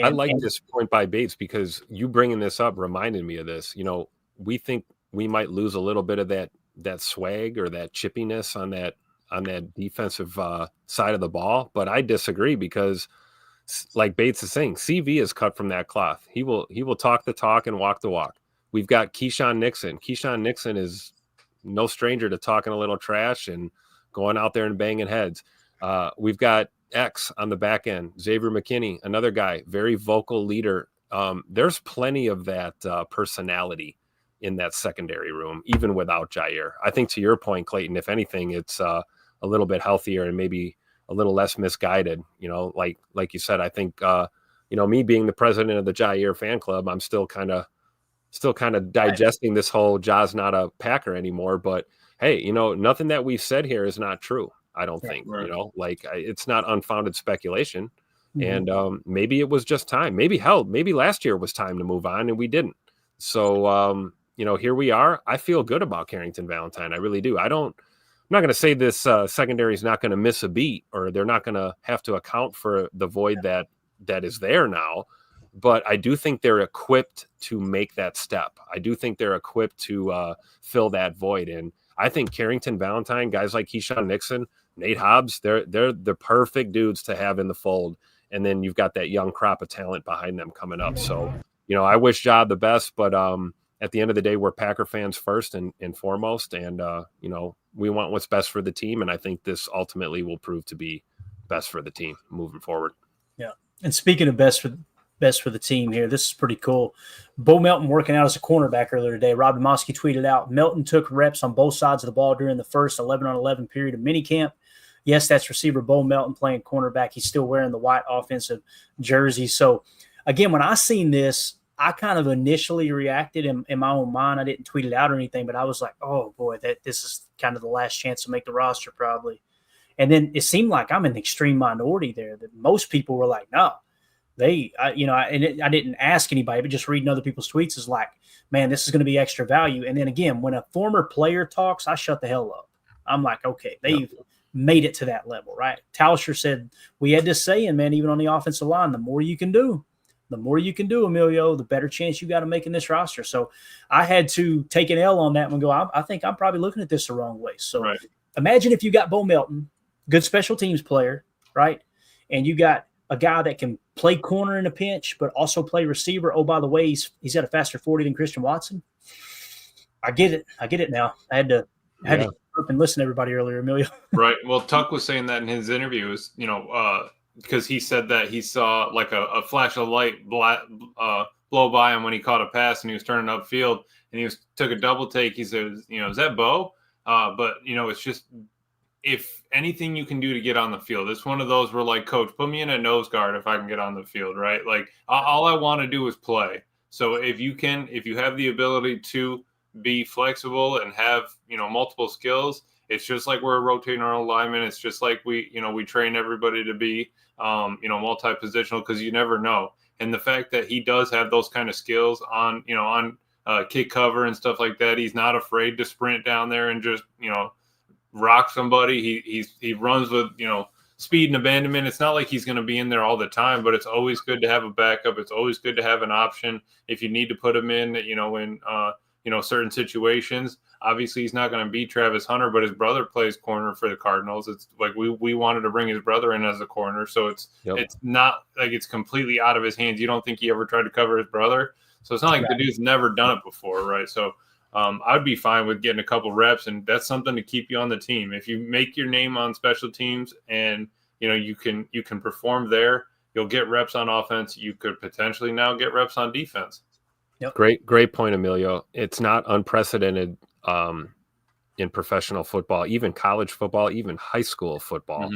I like this point by Bates, because you bringing this up reminded me of this. You know, we think we might lose a little bit of that swag or that chippiness on that defensive side of the ball, but I disagree, because like Bates is saying, CV is cut from that cloth. He will talk the talk and walk the walk. We've got Keyshawn Nixon. Keyshawn Nixon is no stranger to talking a little trash and going out there and banging heads. We've got X on the back end, Xavier McKinney, another guy, very vocal leader. There's plenty of that personality in that secondary room, even without Jaire. I think, to your point, Clayton, if anything, it's a little bit healthier and maybe a little less misguided. You know, like you said, I think, me being the president of the Jaire fan club, I'm still kind of digesting this whole Ja's not a Packer anymore. But hey, nothing that we've said here is not true. I don't think, it's not unfounded speculation. Mm-hmm. And maybe it was just time. Maybe last year was time to move on and we didn't. So, here we are. I feel good about Carrington Valentine. I really do. I'm not going to say this secondary is not going to miss a beat, or they're not going to have to account for the void that is there now. But I do think they're equipped to make that step. I do think they're equipped to fill that void. And I think Carrington Valentine, guys like Keyshawn Nixon, Nate Hobbs, they're the perfect dudes to have in the fold. And then you've got that young crop of talent behind them coming up. So, I wish Ja the best, but at the end of the day, we're Packer fans first and foremost. And, we want what's best for the team. And I think this ultimately will prove to be best for the team moving forward. Yeah. And speaking of best for the team here, this is pretty cool. Bo Melton working out as a cornerback earlier today. Rob Demoski tweeted out, "Melton took reps on both sides of the ball during the first 11-on-11 period of minicamp." Yes, that's receiver Bo Melton playing cornerback. He's still wearing the white offensive jersey. So, again, when I seen this, I kind of initially reacted in my own mind. I didn't tweet it out or anything, but I was like, oh, boy, this is kind of the last chance to make the roster probably. And then it seemed like I'm in the extreme minority there, that most people were like, no. I didn't ask anybody, but just reading other people's tweets is like, man, this is going to be extra value. And then again, when a former player talks, I shut the hell up. I'm like, okay, they've made it to that level, right? Tauscher said, we had this saying, man, even on the offensive line, the more you can do, Emilio, the better chance you got of making this roster. So I had to take an L on that one and go, I think I'm probably looking at this the wrong way. So Imagine if you got Bo Melton, good special teams player, right? And you got a guy that can play corner in a pinch, but also play receiver. Oh, by the way, he's got a faster 40 than Christian Watson. I get it now. I had to up and listen to everybody earlier, Emilio. Right. Well, Tuck was saying that in his interview, because he said that he saw like a flash of light blow by him when he caught a pass and he was turning upfield and he took a double take. He said, is that Bo? But it's just, if anything you can do to get on the field, it's one of those where, like, coach, put me in a nose guard if I can get on the field, right? Like, all I want to do is play. So if you have the ability to be flexible and have, multiple skills, It's just like we're rotating our own linemen. It's just like we train everybody to be, multi-positional, because you never know. And the fact that he does have those kind of skills on kick cover and stuff like that, he's not afraid to sprint down there and just, rock somebody. He runs with, speed and abandonment. It's not like he's going to be in there all the time, but it's always good to have a backup. It's always good to have an option if you need to put him in, in certain situations. Obviously, he's not going to beat Travis Hunter, but his brother plays corner for the Cardinals. It's like we wanted to bring his brother in as a corner, so it's not like it's completely out of his hands. You don't think he ever tried to cover his brother, so it's not like the dude's never done it before, right? So I'd be fine with getting a couple reps, and that's something to keep you on the team. If you make your name on special teams and you can perform there, you'll get reps on offense. You could potentially now get reps on defense. Yep. Great point, Emilio. It's not unprecedented in professional football, even college football, even high school football,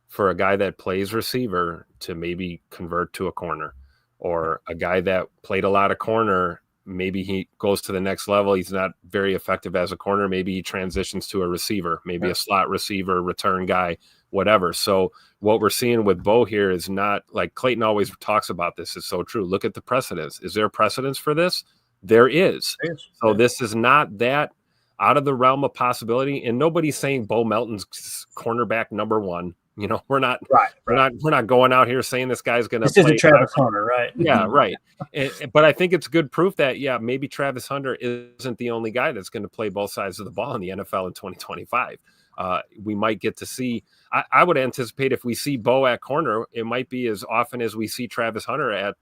for a guy that plays receiver to maybe convert to a corner, or a guy that played a lot of corner. Maybe he goes to the next level. He's not very effective as a corner. Maybe he transitions to a receiver, maybe a slot receiver, return guy, whatever. So what we're seeing with Bo here is not like Clayton always talks about. This is so true. Look at the precedence. Is there a precedence for this? There is. So this is not that out of the realm of possibility. And nobody's saying Bo Melton's cornerback number one. We're not we're not going out here saying this guy's going to play. This isn't Travis Hunter, right? Yeah, right. But I think it's good proof that maybe Travis Hunter isn't the only guy that's going to play both sides of the ball in the NFL in 2025. We might get to see. I would anticipate if we see Bo at corner, it might be as often as we see Travis Hunter at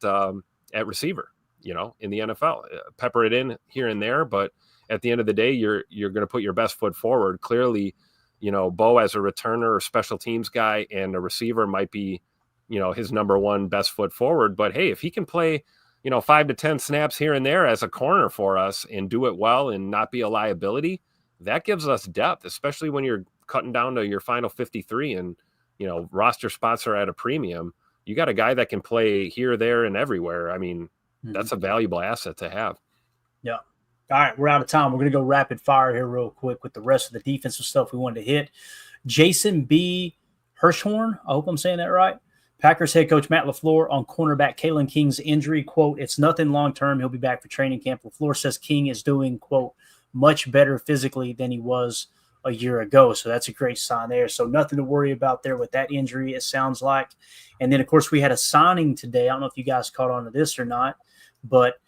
receiver. In the NFL, pepper it in here and there, but at the end of the day, you're going to put your best foot forward. Clearly, Bo as a returner or special teams guy and a receiver might be, his number one best foot forward. But hey, if he can play, 5 to 10 snaps here and there as a corner for us and do it well and not be a liability, that gives us depth, especially when you're cutting down to your final 53 and, roster spots are at a premium. You got a guy that can play here, there, and everywhere. I mean, that's a valuable asset to have. Yeah. All right, we're out of time. We're going to go rapid fire here real quick with the rest of the defensive stuff we wanted to hit. Jason B. Hirschhorn, I hope I'm saying that right. Packers head coach Matt LaFleur on cornerback Kalen King's injury. Quote, "It's nothing long-term. He'll be back for training camp." LaFleur says King is doing, quote, "much better physically than he was a year ago." So that's a great sign there. So nothing to worry about there with that injury, it sounds like. And then, of course, we had a signing today. I don't know if you guys caught on to this or not, but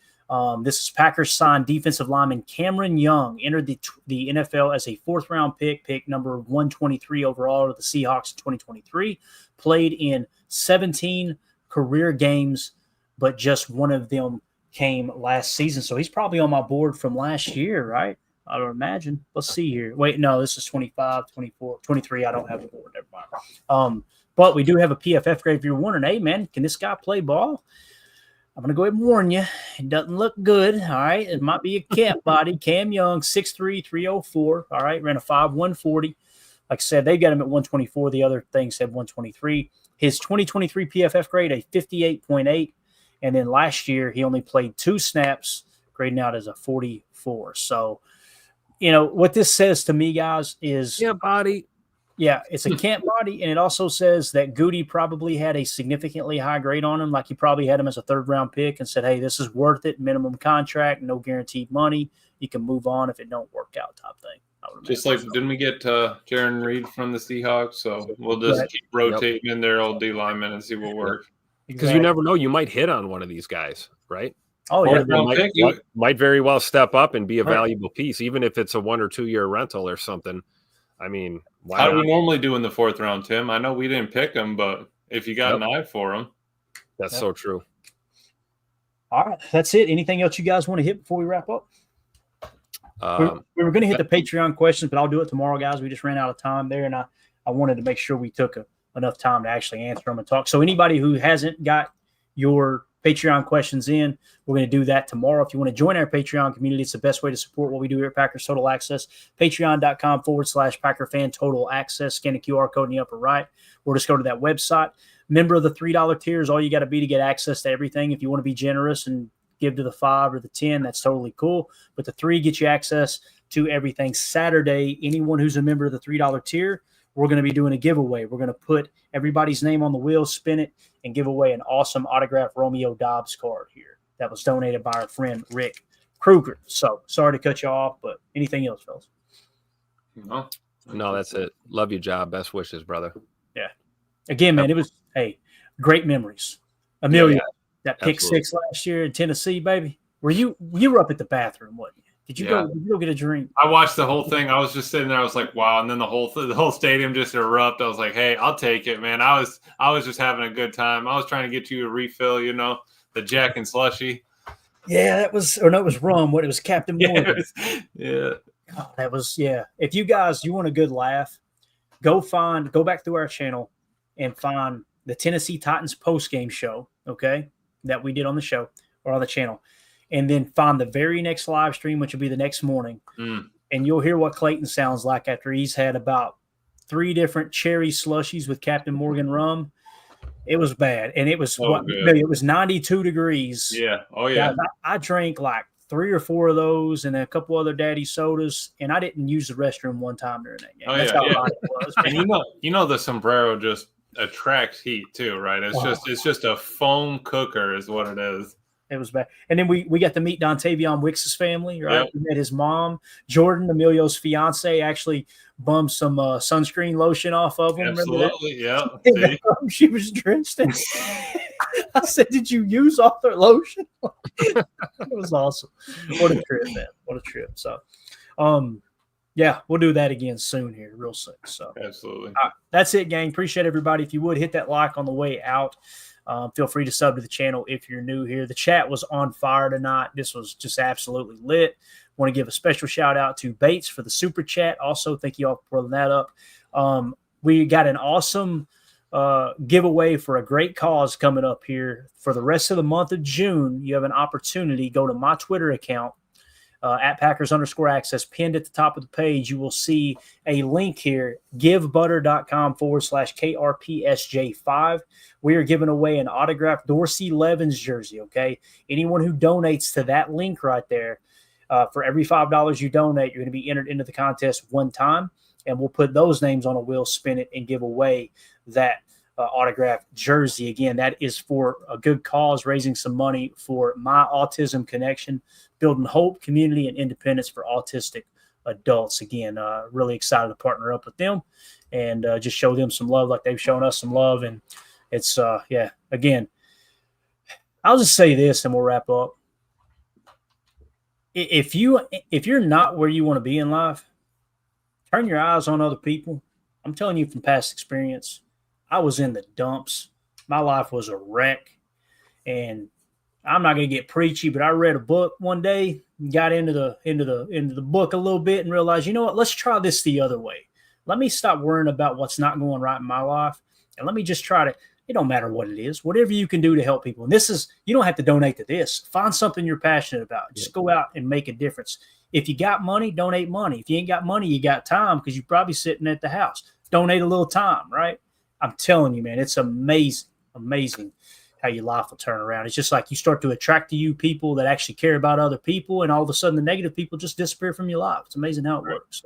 this is Packers signed defensive lineman Cameron Young, entered the NFL as a fourth-round pick number 123 overall to the Seahawks in 2023, played in 17 career games, but just one of them came last season. So he's probably on my board from last year, right? I would imagine. Let's see here. Wait, no, this is 25, 24, 23. I don't have the board. Never mind. But we do have a PFF grade. If you're wondering, hey, man, can this guy play ball? I'm going to go ahead and warn you. It doesn't look good, all right? It might be a cat body. Cam Young, 6'3", 304, all right? Ran a 5.140. Like I said, they got him at 124. The other thing said 123. His 2023 PFF grade, a 58.8. And then last year, he only played 2 snaps, grading out as a 44. So, what this says to me, guys, is – body. Yeah, it's a camp body, and it also says that Goody probably had a significantly high grade on him, like he probably had him as a third-round pick and said, hey, this is worth it, minimum contract, no guaranteed money. You can move on if it don't work out type thing. Just like, didn't we get Jaron Reed from the Seahawks? So we'll just keep rotating in their old D linemen and see what works. Because you never know. You might hit on one of these guys, right? Oh, yeah. Might very well step up and be a valuable piece, even if it's a 1 or 2 year rental or something. I mean, how do we normally do in the 4th round, Tim? I know we didn't pick him, but if you got an eye for him. That's so true. All right, that's it. Anything else you guys want to hit before we wrap up? We were going to hit the Patreon questions, but I'll do it tomorrow, guys. We just ran out of time there, and I wanted to make sure we took enough time to actually answer them and talk. So anybody who hasn't got your Patreon questions in, we're going to do that tomorrow. If you want to join our Patreon community, it's the best way to support what we do here at Packers Total Access. Patreon.com/Packer Fan Total Access. Scan the QR code in the upper right, or just go to that website. Member of the $3 tier is all you got to be to get access to everything. If you want to be generous and give to the 5 or the 10, that's totally cool. But the 3 gets you access to everything. Saturday, anyone who's a member of the $3 tier, we're going to be doing a giveaway. We're going to put everybody's name on the wheel, spin it, and give away an awesome autographed Romeo Dobbs card here that was donated by our friend Rick Kruger. So sorry to cut you off, but anything else, fellas? No, that's it. Love your job. Best wishes, brother. Yeah. Again, man, it was, great memories. Amelia, that pick 6 last year in Tennessee, baby. You were up at the bathroom, wasn't you? Did you go get a drink? I watched the whole thing. I was just sitting there. I was like, wow. And then the whole stadium just erupted. I was like, hey, I'll take it, man. I was just having a good time. I was trying to get you a refill, the Jack and Slushy. Yeah, it was rum. It was Captain Morgan. Yeah. Oh, that was, If you guys, you want a good laugh, go back through our channel and find the Tennessee Titans post-game show, okay, that we did on the show or on the channel. And then find the very next live stream, which will be the next morning. And you'll hear what Clayton sounds like after he's had about 3 different cherry slushies with Captain Morgan rum. It was bad. And it was it was 92 degrees. Yeah. Oh, yeah. I drank like 3 or 4 of those and a couple other daddy sodas, and I didn't use the restroom one time during that game. That's how hot it was. And the sombrero just attracts heat too, right? It's just a foam cooker is what it is. It was bad. And then we got to meet Dontavion Wicks' family, right? Yep. We met his mom. Jordan, Emilio's fiance, actually bummed some sunscreen lotion off of him. Absolutely, yeah. She was drenched in I said, did you use all their lotion? It was awesome. What a trip, man. What a trip. So, we'll do that again soon here, real soon. So, absolutely. All right, that's it, gang. Appreciate everybody. If you would, hit that like on the way out. Feel free to sub to the channel if you're new here. The chat was on fire tonight. This was just absolutely lit. Want to give a special shout out to Bates for the super chat. Also, thank you all for pulling that up. We got an awesome giveaway for a great cause coming up here. For the rest of the month of June, you have an opportunity. Go to my Twitter account, at Packers_access, pinned at the top of the page. You will see a link here, givebutter.com/KRPSJ5. We are giving away an autographed Dorsey Levens jersey, okay? Anyone who donates to that link right there, for every $5 you donate, you're going to be entered into the contest one time, and we'll put those names on a wheel, spin it, and give away that autographed jersey. Again, that is for a good cause, raising some money for My Autism Connection, building hope, community, and independence for autistic adults. Again, really excited to partner up with them and just show them some love like they've shown us some love. And it's, again, I'll just say this and we'll wrap up. If you're not where you want to be in life, turn your eyes on other people. I'm telling you from past experience, I was in the dumps. My life was a wreck. And I'm not going to get preachy, but I read a book one day, got into the book a little bit and realized, you know what, let's try this the other way. Let me stop worrying about what's not going right in my life. And let me just try to, it don't matter what it is, whatever you can do to help people. And this is, you don't have to donate to this. Find something you're passionate about. Just go out and make a difference. If you got money, donate money. If you ain't got money, you got time because you're probably sitting at the house. Donate a little time, right? I'm telling you, man, it's amazing how your life will turn around. It's just like you start to attract to you people that actually care about other people, and all of a sudden the negative people just disappear from your life. It's amazing how it works.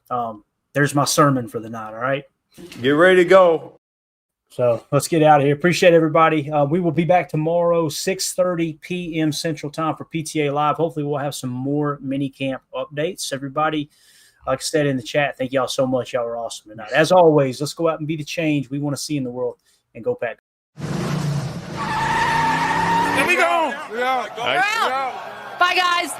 So, there's my sermon for the night, all right? Get ready to go. So let's get out of here. Appreciate everybody. We will be back tomorrow, 6:30 p.m. Central Time for PTA Live. Hopefully we'll have some more mini camp updates. Everybody, like I said in the chat, thank y'all so much. Y'all are awesome tonight. As always, let's go out and be the change we want to see in the world, and go Pack. Here we go. We're out. Bye, guys.